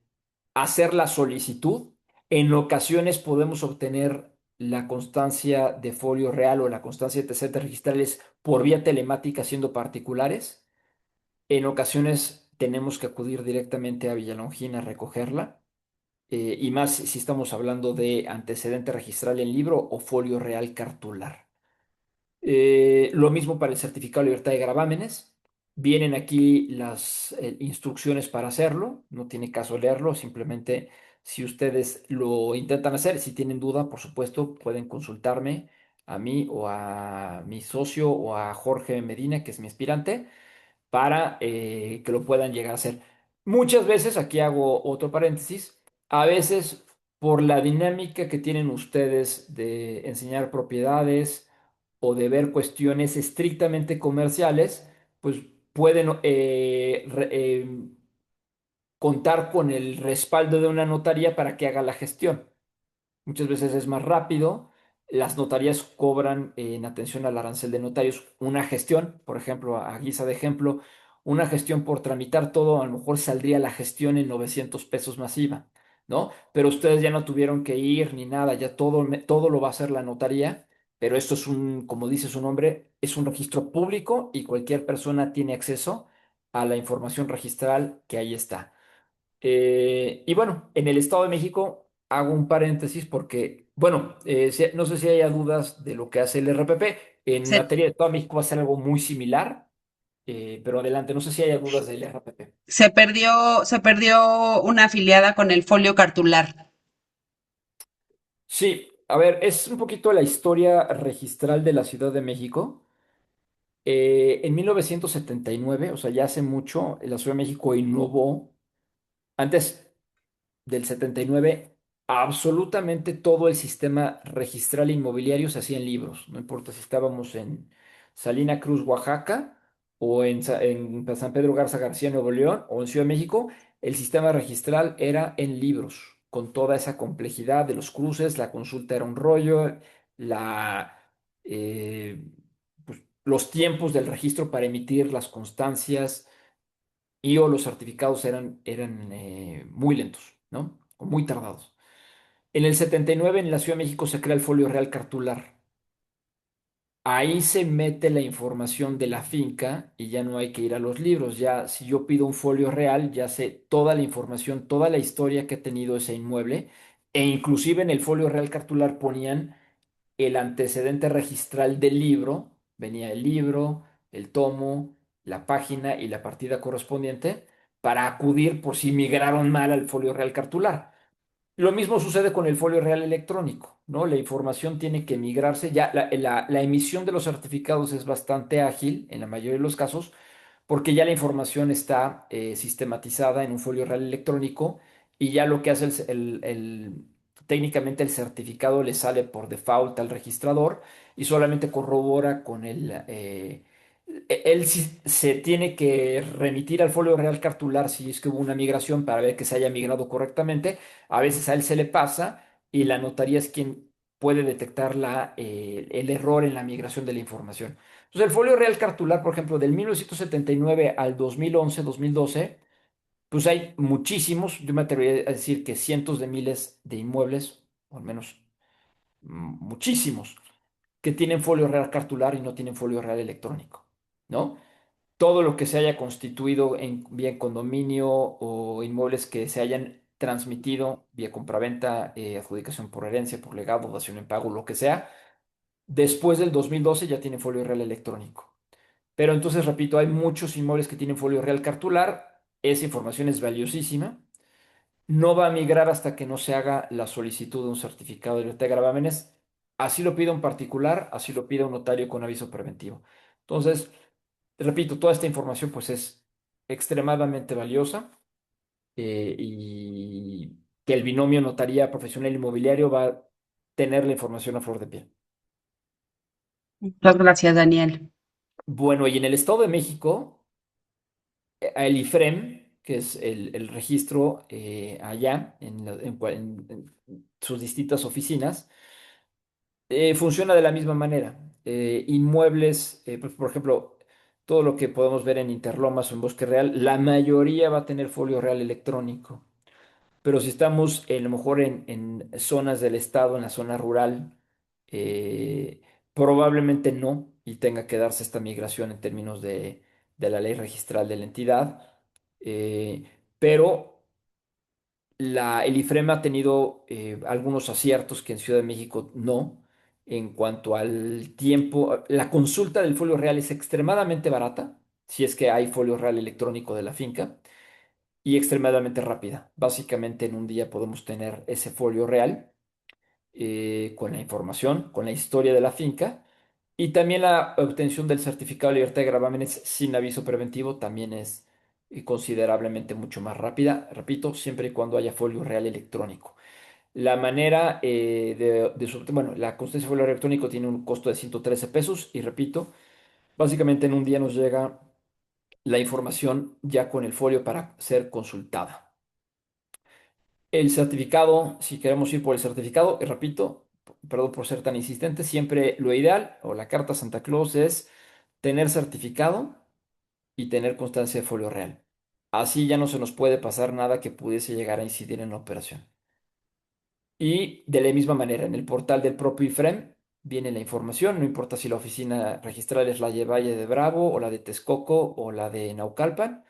hacer la solicitud. En ocasiones podemos obtener la constancia de folio real o la constancia de antecedentes registrales por vía telemática siendo particulares. En ocasiones tenemos que acudir directamente a Villalongín a recogerla, y más si estamos hablando de antecedente registral en libro o folio real cartular. Lo mismo para el certificado de libertad de gravámenes. Vienen aquí las instrucciones para hacerlo. No tiene caso leerlo, simplemente si ustedes lo intentan hacer, si tienen duda, por supuesto, pueden consultarme a mí o a mi socio o a Jorge Medina, que es mi aspirante para que lo puedan llegar a hacer. Muchas veces, aquí hago otro paréntesis, a veces por la dinámica que tienen ustedes de enseñar propiedades o de ver cuestiones estrictamente comerciales, pues pueden contar con el respaldo de una notaría para que haga la gestión. Muchas veces es más rápido. Las notarías cobran en atención al arancel de notarios una gestión, por ejemplo, a guisa de ejemplo, una gestión por tramitar todo, a lo mejor saldría la gestión en 900 pesos masiva, ¿no? Pero ustedes ya no tuvieron que ir ni nada, ya todo, todo lo va a hacer la notaría, pero esto es un, como dice su nombre, es un registro público y cualquier persona tiene acceso a la información registral que ahí está. Y bueno, en el Estado de México hago un paréntesis porque, bueno, no sé si haya dudas de lo que hace el RPP. En Se, materia de Estado de México va a ser algo muy similar, pero adelante, no sé si haya dudas del RPP. se perdió una afiliada con el folio cartular. Sí, a ver, es un poquito la historia registral de la Ciudad de México. En 1979, o sea, ya hace mucho, la Ciudad de México innovó. Antes del 79, absolutamente todo el sistema registral inmobiliario se hacía en libros. No importa si estábamos en Salina Cruz, Oaxaca, o en San Pedro Garza García, Nuevo León, o en Ciudad de México, el sistema registral era en libros, con toda esa complejidad de los cruces, la consulta era un rollo, la, eh, pues, los tiempos del registro para emitir las constancias y o los certificados eran muy lentos, ¿no? O muy tardados. En el 79 en la Ciudad de México se crea el folio real cartular. Ahí se mete la información de la finca y ya no hay que ir a los libros. Ya si yo pido un folio real, ya sé toda la información, toda la historia que ha tenido ese inmueble. E inclusive en el folio real cartular ponían el antecedente registral del libro, venía el libro, el tomo, la página y la partida correspondiente para acudir por si migraron mal al folio real cartular. Lo mismo sucede con el folio real electrónico, ¿no? La información tiene que migrarse, ya la emisión de los certificados es bastante ágil en la mayoría de los casos, porque ya la información está sistematizada en un folio real electrónico y ya lo que hace técnicamente el certificado le sale por default al registrador y solamente corrobora con él sí se tiene que remitir al folio real cartular si es que hubo una migración para ver que se haya migrado correctamente. A veces a él se le pasa y la notaría es quien puede detectar el error en la migración de la información. Entonces, el folio real cartular, por ejemplo, del 1979 al 2011, 2012, pues hay muchísimos, yo me atrevería a decir que cientos de miles de inmuebles, o al menos muchísimos, que tienen folio real cartular y no tienen folio real electrónico, ¿no? Todo lo que se haya constituido en vía condominio o inmuebles que se hayan transmitido vía compraventa, adjudicación por herencia, por legado, dación en pago, lo que sea, después del 2012 ya tiene folio real electrónico. Pero entonces, repito, hay muchos inmuebles que tienen folio real cartular. Esa información es valiosísima. No va a migrar hasta que no se haga la solicitud de un certificado de libertad de gravámenes. Así lo pide un particular, así lo pide un notario con aviso preventivo. Entonces, repito, toda esta información pues es extremadamente valiosa y que el binomio notaría profesional inmobiliario va a tener la información a flor de piel. Muchas gracias, Daniel. Bueno, y en el Estado de México, el IFREM, que es el registro allá en sus distintas oficinas, funciona de la misma manera. Inmuebles, pues, por ejemplo, todo lo que podemos ver en Interlomas o en Bosque Real, la mayoría va a tener folio real electrónico. Pero si estamos a lo mejor en zonas del estado, en la zona rural, eh, probablemente no y tenga que darse esta migración en términos de la ley registral de la entidad. Eh, pero el IFREM ha tenido algunos aciertos que en Ciudad de México no. En cuanto al tiempo, la consulta del folio real es extremadamente barata, si es que hay folio real electrónico de la finca, y extremadamente rápida. Básicamente en un día podemos tener ese folio real con la información, con la historia de la finca, y también la obtención del certificado de libertad de gravámenes sin aviso preventivo también es considerablemente mucho más rápida, repito, siempre y cuando haya folio real electrónico. La manera bueno, la constancia de folio electrónico tiene un costo de 113 pesos y repito, básicamente en un día nos llega la información ya con el folio para ser consultada. El certificado, si queremos ir por el certificado, y repito, perdón por ser tan insistente, siempre lo ideal o la carta Santa Claus es tener certificado y tener constancia de folio real. Así ya no se nos puede pasar nada que pudiese llegar a incidir en la operación. Y de la misma manera, en el portal del propio IFREM viene la información, no importa si la oficina registral es la de Valle de Bravo o la de Texcoco o la de Naucalpan,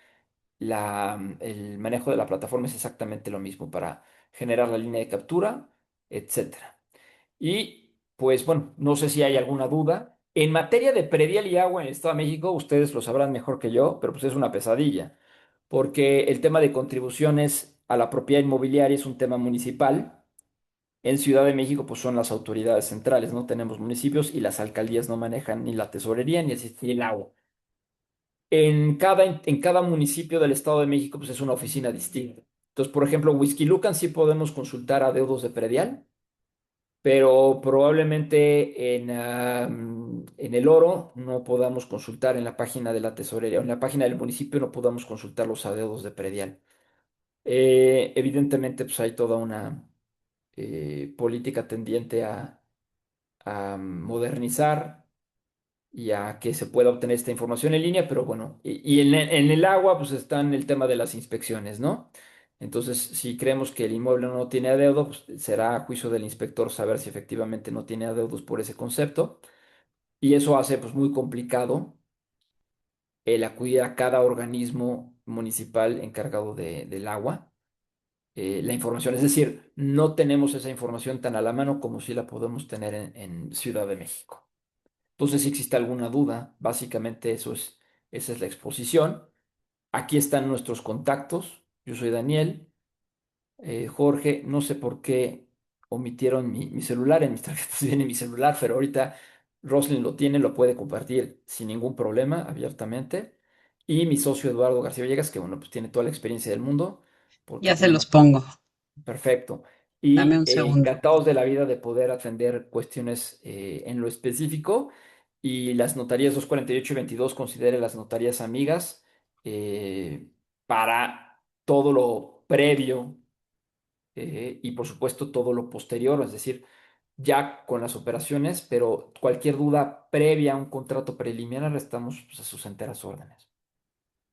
el manejo de la plataforma es exactamente lo mismo para generar la línea de captura, etcétera. Y pues bueno, no sé si hay alguna duda. En materia de predial y agua en el Estado de México, ustedes lo sabrán mejor que yo, pero pues es una pesadilla, porque el tema de contribuciones a la propiedad inmobiliaria es un tema municipal. En Ciudad de México, pues son las autoridades centrales, no tenemos municipios y las alcaldías no manejan ni la tesorería ni el agua. En cada municipio del Estado de México, pues es una oficina distinta. Entonces, por ejemplo, Whisky Lucan sí podemos consultar a deudos de predial, pero probablemente en el Oro no podamos consultar en la página de la tesorería o en la página del municipio no podamos consultar los adeudos de predial. Evidentemente, pues hay toda una política tendiente a modernizar y a que se pueda obtener esta información en línea, pero bueno, y en el agua pues están el tema de las inspecciones, ¿no? Entonces, si creemos que el inmueble no tiene adeudo, pues será a juicio del inspector saber si efectivamente no tiene adeudos por ese concepto, y eso hace pues muy complicado el acudir a cada organismo municipal encargado del agua. La información, es decir, no tenemos esa información tan a la mano como si la podemos tener en Ciudad de México. Entonces, si existe alguna duda, básicamente esa es la exposición. Aquí están nuestros contactos. Yo soy Daniel. Jorge, no sé por qué omitieron mi celular. En mis tarjetas viene mi celular, pero ahorita Roslyn lo tiene, lo puede compartir sin ningún problema, abiertamente. Y mi socio Eduardo García Villegas, que bueno, pues tiene toda la experiencia del mundo, porque Ya se los tenemos. pongo. Perfecto. Dame Y un segundo. encantados de la vida de poder atender cuestiones en lo específico. Y las notarías 248 y 22 considere las notarías amigas eh, para todo lo previo y por supuesto todo lo posterior, es decir, ya con las operaciones, pero cualquier duda previa a un contrato preliminar estamos pues, a sus enteras órdenes.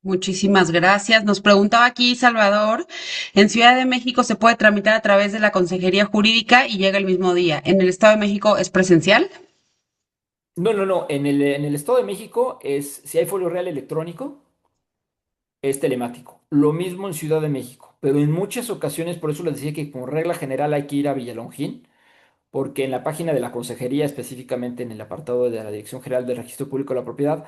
Muchísimas gracias. Nos preguntaba aquí Salvador, en Ciudad de México se puede tramitar a través de la Consejería Jurídica y llega el mismo día. ¿En el Estado de México es presencial? No, no, no. En el Estado de México si hay folio real electrónico, es telemático. Lo mismo en Ciudad de México, pero en muchas ocasiones, por eso les decía que como regla general hay que ir a Villalongín, porque en la página de la consejería, específicamente en el apartado de la Dirección General del Registro Público de la Propiedad,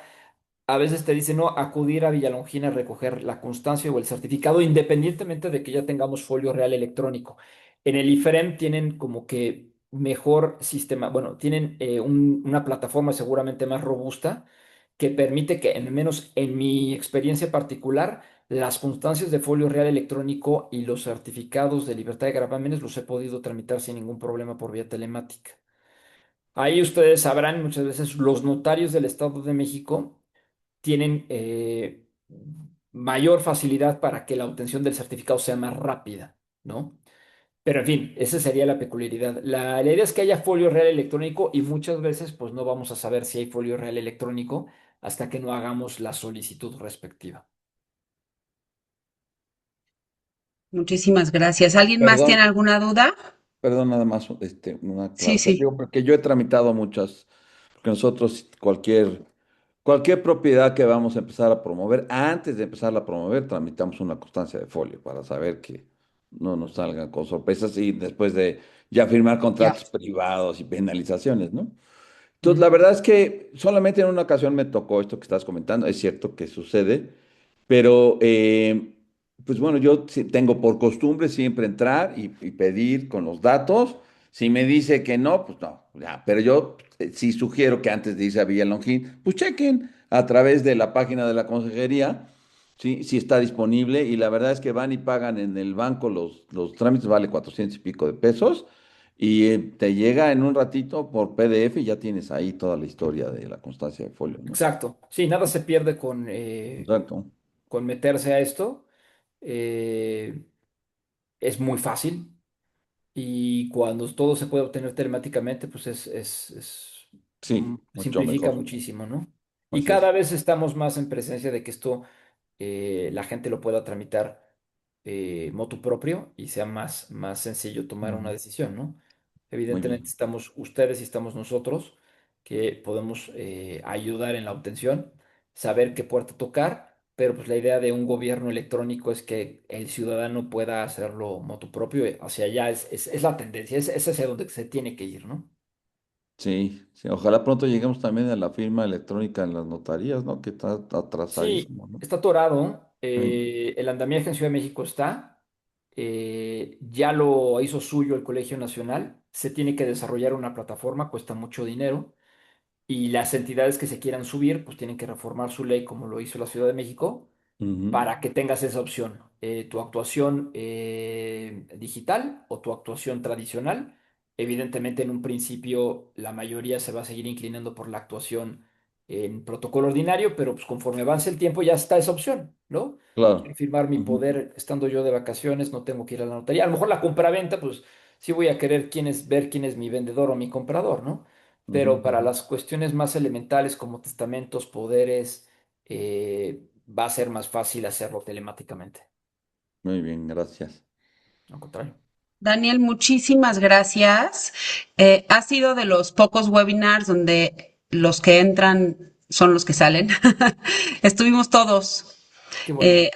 a veces te dice no acudir a Villalongín a recoger la constancia o el certificado, independientemente de que ya tengamos folio real electrónico. En el IFREM tienen como que mejor sistema, bueno, tienen una plataforma seguramente más robusta que permite que, al menos en mi experiencia particular, las constancias de folio real electrónico y los certificados de libertad de gravámenes los he podido tramitar sin ningún problema por vía telemática. Ahí ustedes sabrán, muchas veces los notarios del Estado de México tienen mayor facilidad para que la obtención del certificado sea más rápida, ¿no? Pero en fin, esa sería la peculiaridad. La idea es que haya folio real electrónico y muchas veces pues no vamos a saber si hay folio real electrónico hasta que no hagamos la solicitud respectiva. Muchísimas gracias. ¿Alguien más tiene Perdón, alguna duda? perdón, nada más una Sí, aclaración. sí. Digo, porque yo he tramitado muchas, porque nosotros cualquier propiedad que vamos a empezar a promover, antes de empezarla a promover, tramitamos una constancia de folio para saber que no nos salgan con sorpresas y después de ya firmar Ya. contratos privados y penalizaciones, ¿no? Entonces, la Ujú. verdad es que solamente en una ocasión me tocó esto que estás comentando, es cierto que sucede, pero pues bueno, yo tengo por costumbre siempre entrar y pedir con los datos. Si me dice que no, pues no, ya. Pero yo sí sugiero que antes de irse a Villa Longín, pues chequen a través de la página de la consejería, ¿sí? Si está disponible. Y la verdad es que van y pagan en el banco los trámites, vale 400 y pico de pesos. Y te llega en un ratito por PDF y ya tienes ahí toda la historia de la constancia de folio, ¿no? Exacto. Sí, nada se pierde Exacto. con meterse a esto. Eh, es muy fácil. Y cuando todo se puede obtener telemáticamente, pues Sí, mucho simplifica mejor. muchísimo, ¿no? Y Así es. cada vez estamos más en presencia de que esto la gente lo pueda tramitar motu propio y sea más sencillo tomar una Ujú. decisión, ¿no? Muy Evidentemente bien. estamos ustedes y estamos nosotros que podemos ayudar en la obtención, saber qué puerta tocar, pero pues la idea de un gobierno electrónico es que el ciudadano pueda hacerlo motu propio, hacia allá es la tendencia, es hacia donde se tiene que ir, ¿no? Sí, sí, ojalá pronto lleguemos también a la firma electrónica en las notarías, ¿no? Que está Sí, atrasadísimo, ¿no? está atorado. Sí. El andamiaje en Ciudad de México está. Ya lo hizo suyo el Colegio Nacional. Se tiene que desarrollar una plataforma, cuesta mucho dinero. Y las entidades que se quieran subir, pues tienen que reformar su ley como lo hizo la Ciudad de México Ujú. para que tengas esa opción, tu actuación digital o tu actuación tradicional. Evidentemente, en un principio, la mayoría se va a seguir inclinando por la actuación en protocolo ordinario, pero pues conforme avance el tiempo ya está esa opción, ¿no? Quiero Claro. firmar mi Ujú. poder estando yo de vacaciones, no tengo que ir a la notaría. A lo mejor la compraventa, pues sí voy a querer ver quién es mi vendedor o mi comprador, ¿no? Ujú, Pero para ujú. las cuestiones más elementales como testamentos, poderes, va a ser más fácil hacerlo telemáticamente. Muy bien, gracias. Al contrario. Daniel, muchísimas gracias. Ha sido de los pocos webinars donde los que entran son los que salen. Estuvimos todos. Qué bueno. Eh,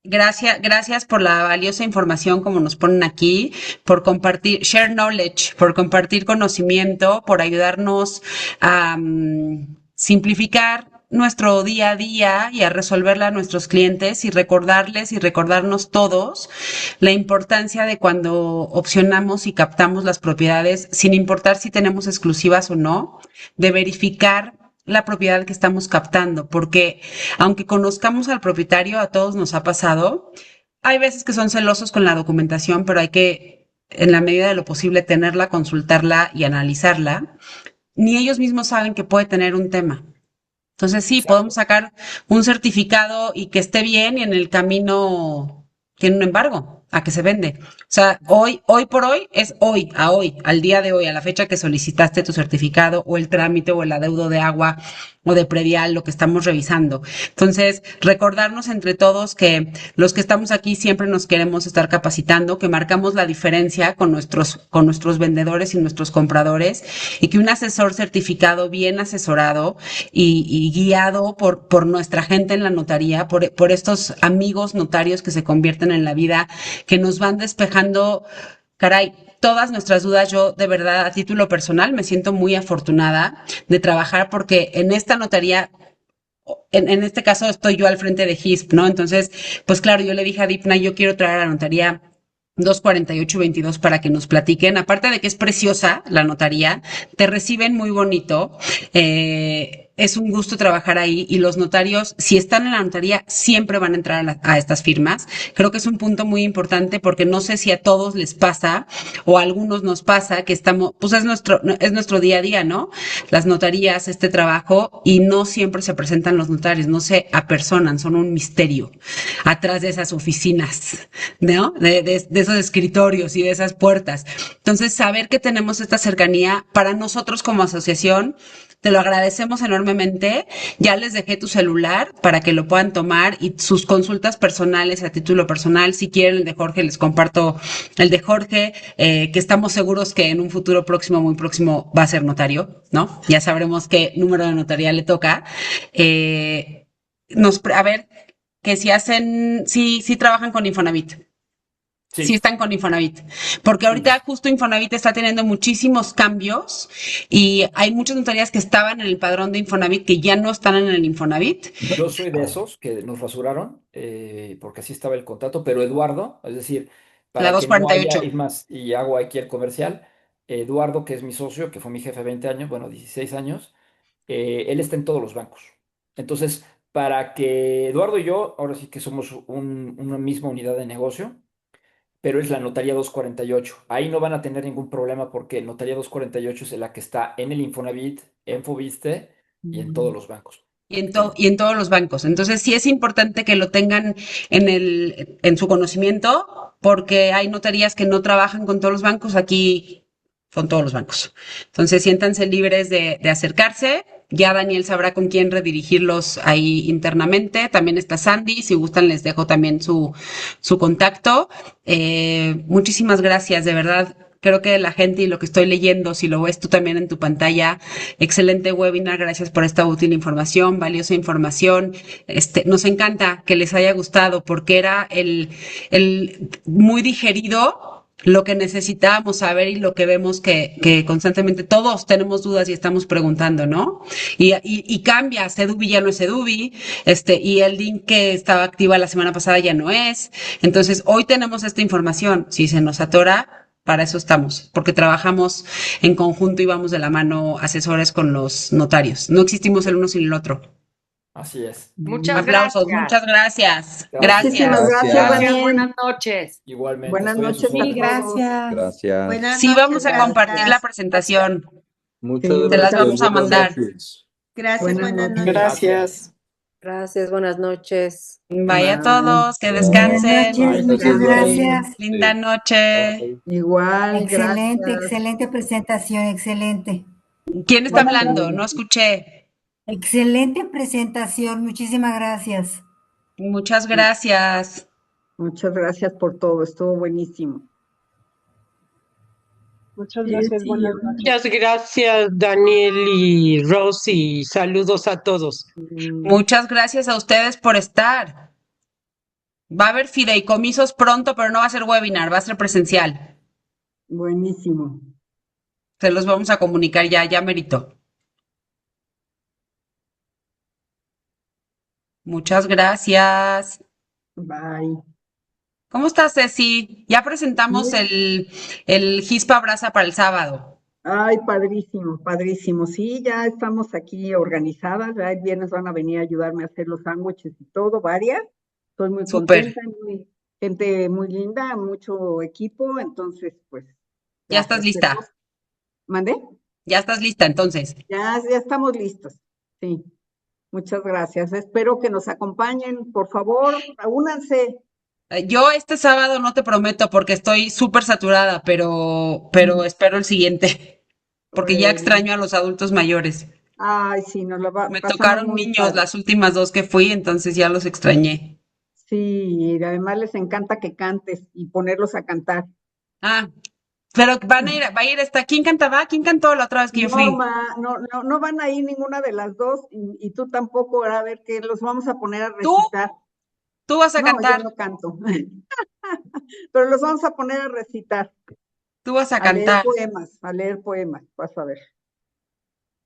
gracias por la valiosa información, como nos ponen aquí, por compartir, share knowledge, por compartir conocimiento, por ayudarnos a simplificar nuestro día a día y a resolverla a nuestros clientes y recordarles y recordarnos todos la importancia de cuando opcionamos y captamos las propiedades, sin importar si tenemos exclusivas o no, de verificar la propiedad que estamos captando, porque aunque conozcamos al propietario, a todos nos ha pasado, hay veces que son celosos con la documentación, pero hay que, en la medida de lo posible, tenerla, consultarla y analizarla. Ni ellos mismos saben que puede tener un tema. Entonces sí, podemos Exacto. sacar un certificado y que esté bien y en el camino tiene un embargo a que se vende. O sea, hoy por hoy es hoy, al día de hoy, a la fecha que solicitaste tu certificado o el trámite o el adeudo de agua o de predial, lo que estamos revisando. Entonces, recordarnos entre todos que los que estamos aquí siempre nos queremos estar capacitando, que marcamos la diferencia con nuestros vendedores y nuestros compradores y que un asesor certificado, bien asesorado y guiado por nuestra gente en la notaría, por estos amigos notarios que se convierten en la vida, que nos van despejando, caray, todas nuestras dudas. Yo de verdad a título personal me siento muy afortunada de trabajar porque en esta notaría, en este caso estoy yo al frente de HISP, ¿no? Entonces, pues claro, yo le dije a Dipna, yo quiero traer a la notaría 24822 para que nos platiquen. Aparte de que es preciosa la notaría, te reciben muy bonito. es un gusto trabajar ahí y los notarios, si están en la notaría, siempre van a entrar a estas firmas. Creo que es un punto muy importante porque no sé si a todos les pasa o a algunos nos pasa que estamos, pues es nuestro día a día, ¿no? Las notarías, este trabajo, y no siempre se presentan los notarios, no se apersonan, son un misterio atrás de esas oficinas, ¿no? De esos escritorios y de esas puertas. Entonces, saber que tenemos esta cercanía para nosotros como asociación, te lo agradecemos enormemente. Ya les dejé tu celular para que lo puedan tomar y sus consultas personales a título personal. Si quieren el de Jorge, les comparto el de Jorge, que estamos seguros que en un futuro próximo, muy próximo, va a ser notario, ¿no? Ya sabremos qué número de notaría le toca. A ver, que si trabajan con Infonavit. Sí están con Infonavit, porque ahorita justo Infonavit está teniendo muchísimos cambios y hay muchas notarías que estaban en el padrón de Infonavit que ya no están en el Infonavit. Yo soy de esos que nos rasuraron, porque así estaba el contrato, pero Eduardo, es decir, La para que no haya, 248. es más, y hago aquí el comercial, Eduardo, que es mi socio, que fue mi jefe 20 años, bueno, 16 años, él está en todos los bancos. Entonces, para que Eduardo y yo, ahora sí que somos una misma unidad de negocio, pero es la Notaría 248. Ahí no van a tener ningún problema porque Notaría 248 es la que está en el Infonavit, en Fobiste y en todos los bancos. Y en todos los bancos. Entonces, sí es importante que lo tengan en su conocimiento, porque hay notarías que no trabajan con todos los bancos, aquí con todos los bancos. Entonces, siéntanse libres de acercarse. Ya Daniel sabrá con quién redirigirlos ahí internamente. También está Sandy, si gustan les dejo también su contacto. Muchísimas gracias, de verdad. Creo que la gente y lo que estoy leyendo, si lo ves tú también en tu pantalla, excelente webinar, gracias por esta útil información, valiosa información. Nos encanta que les haya gustado porque era el muy digerido lo que necesitábamos saber y lo que vemos que constantemente todos tenemos dudas y estamos preguntando, ¿no? Y cambia, Sedubi ya no es Sedubi, y el link que estaba activa la semana pasada ya no es. Entonces, hoy tenemos esta información. Si se nos atora, para eso estamos, porque trabajamos en conjunto y vamos de la mano asesores con los notarios. No existimos el uno sin el otro. Así es. Muchas Aplausos, gracias. muchas gracias. Muchísimas gracias, Gracias. Daniel. Buenas noches. Igualmente, Buenas estoy a sus noches a órdenes. todos. Gracias. Buenas Sí, noches, vamos a compartir la gracias. presentación. Muchas Sí, Te las gracias. vamos a Buenas mandar. noches. Gracias, Buenas buenas noches. noches. Gracias. Gracias, buenas noches. Vaya a Bye. todos, que Buenas descansen. noches, muchas gracias. Linda noche. Igual, Excelente, gracias. excelente presentación, excelente. ¿Quién está Buenas hablando? noches. No escuché. Excelente presentación, muchísimas gracias. Muchas gracias. Muchas gracias por todo, estuvo buenísimo. Muchas gracias, buenas noches. Muchas gracias, Daniel y Rosy. Saludos a todos. Muchas gracias a ustedes por estar. Va a haber fideicomisos pronto, pero no va a ser webinar, va a ser presencial. Buenísimo. Se los vamos a comunicar ya merito. Muchas gracias. Bye. ¿Cómo estás, Ceci? Ya presentamos Bien. el Hispa Brasa para el sábado. Ay, padrísimo, padrísimo. Sí, ya estamos aquí organizadas. Ya el viernes van a venir a ayudarme a hacer los sándwiches y todo, varias. Estoy muy Súper. contenta, gente muy linda, mucho equipo. Entonces, pues, Ya estás lista. esperemos. ¿Mandé? Ya estás lista, entonces. Ya estamos listos. Sí, muchas gracias. Espero que nos acompañen, por favor, únanse. Yo este sábado no te prometo porque estoy súper saturada, pero espero el siguiente, porque ya Bueno. extraño a los adultos mayores. Ay, sí, nos lo Me pasamos tocaron muy niños padre. las últimas dos que fui, entonces ya los extrañé. Sí, y además les encanta que cantes y ponerlos a cantar. Ah, pero va a ir ¿quién cantaba? ¿Quién cantó la otra vez que yo fui? No van a ir ninguna de las dos y tú tampoco, a ver que los vamos a poner a ¿Tú? recitar. ¿Tú vas a No, cantar? yo no canto. Pero los vamos a poner a recitar, Tú vas a a leer cantar. poemas, vas a ver.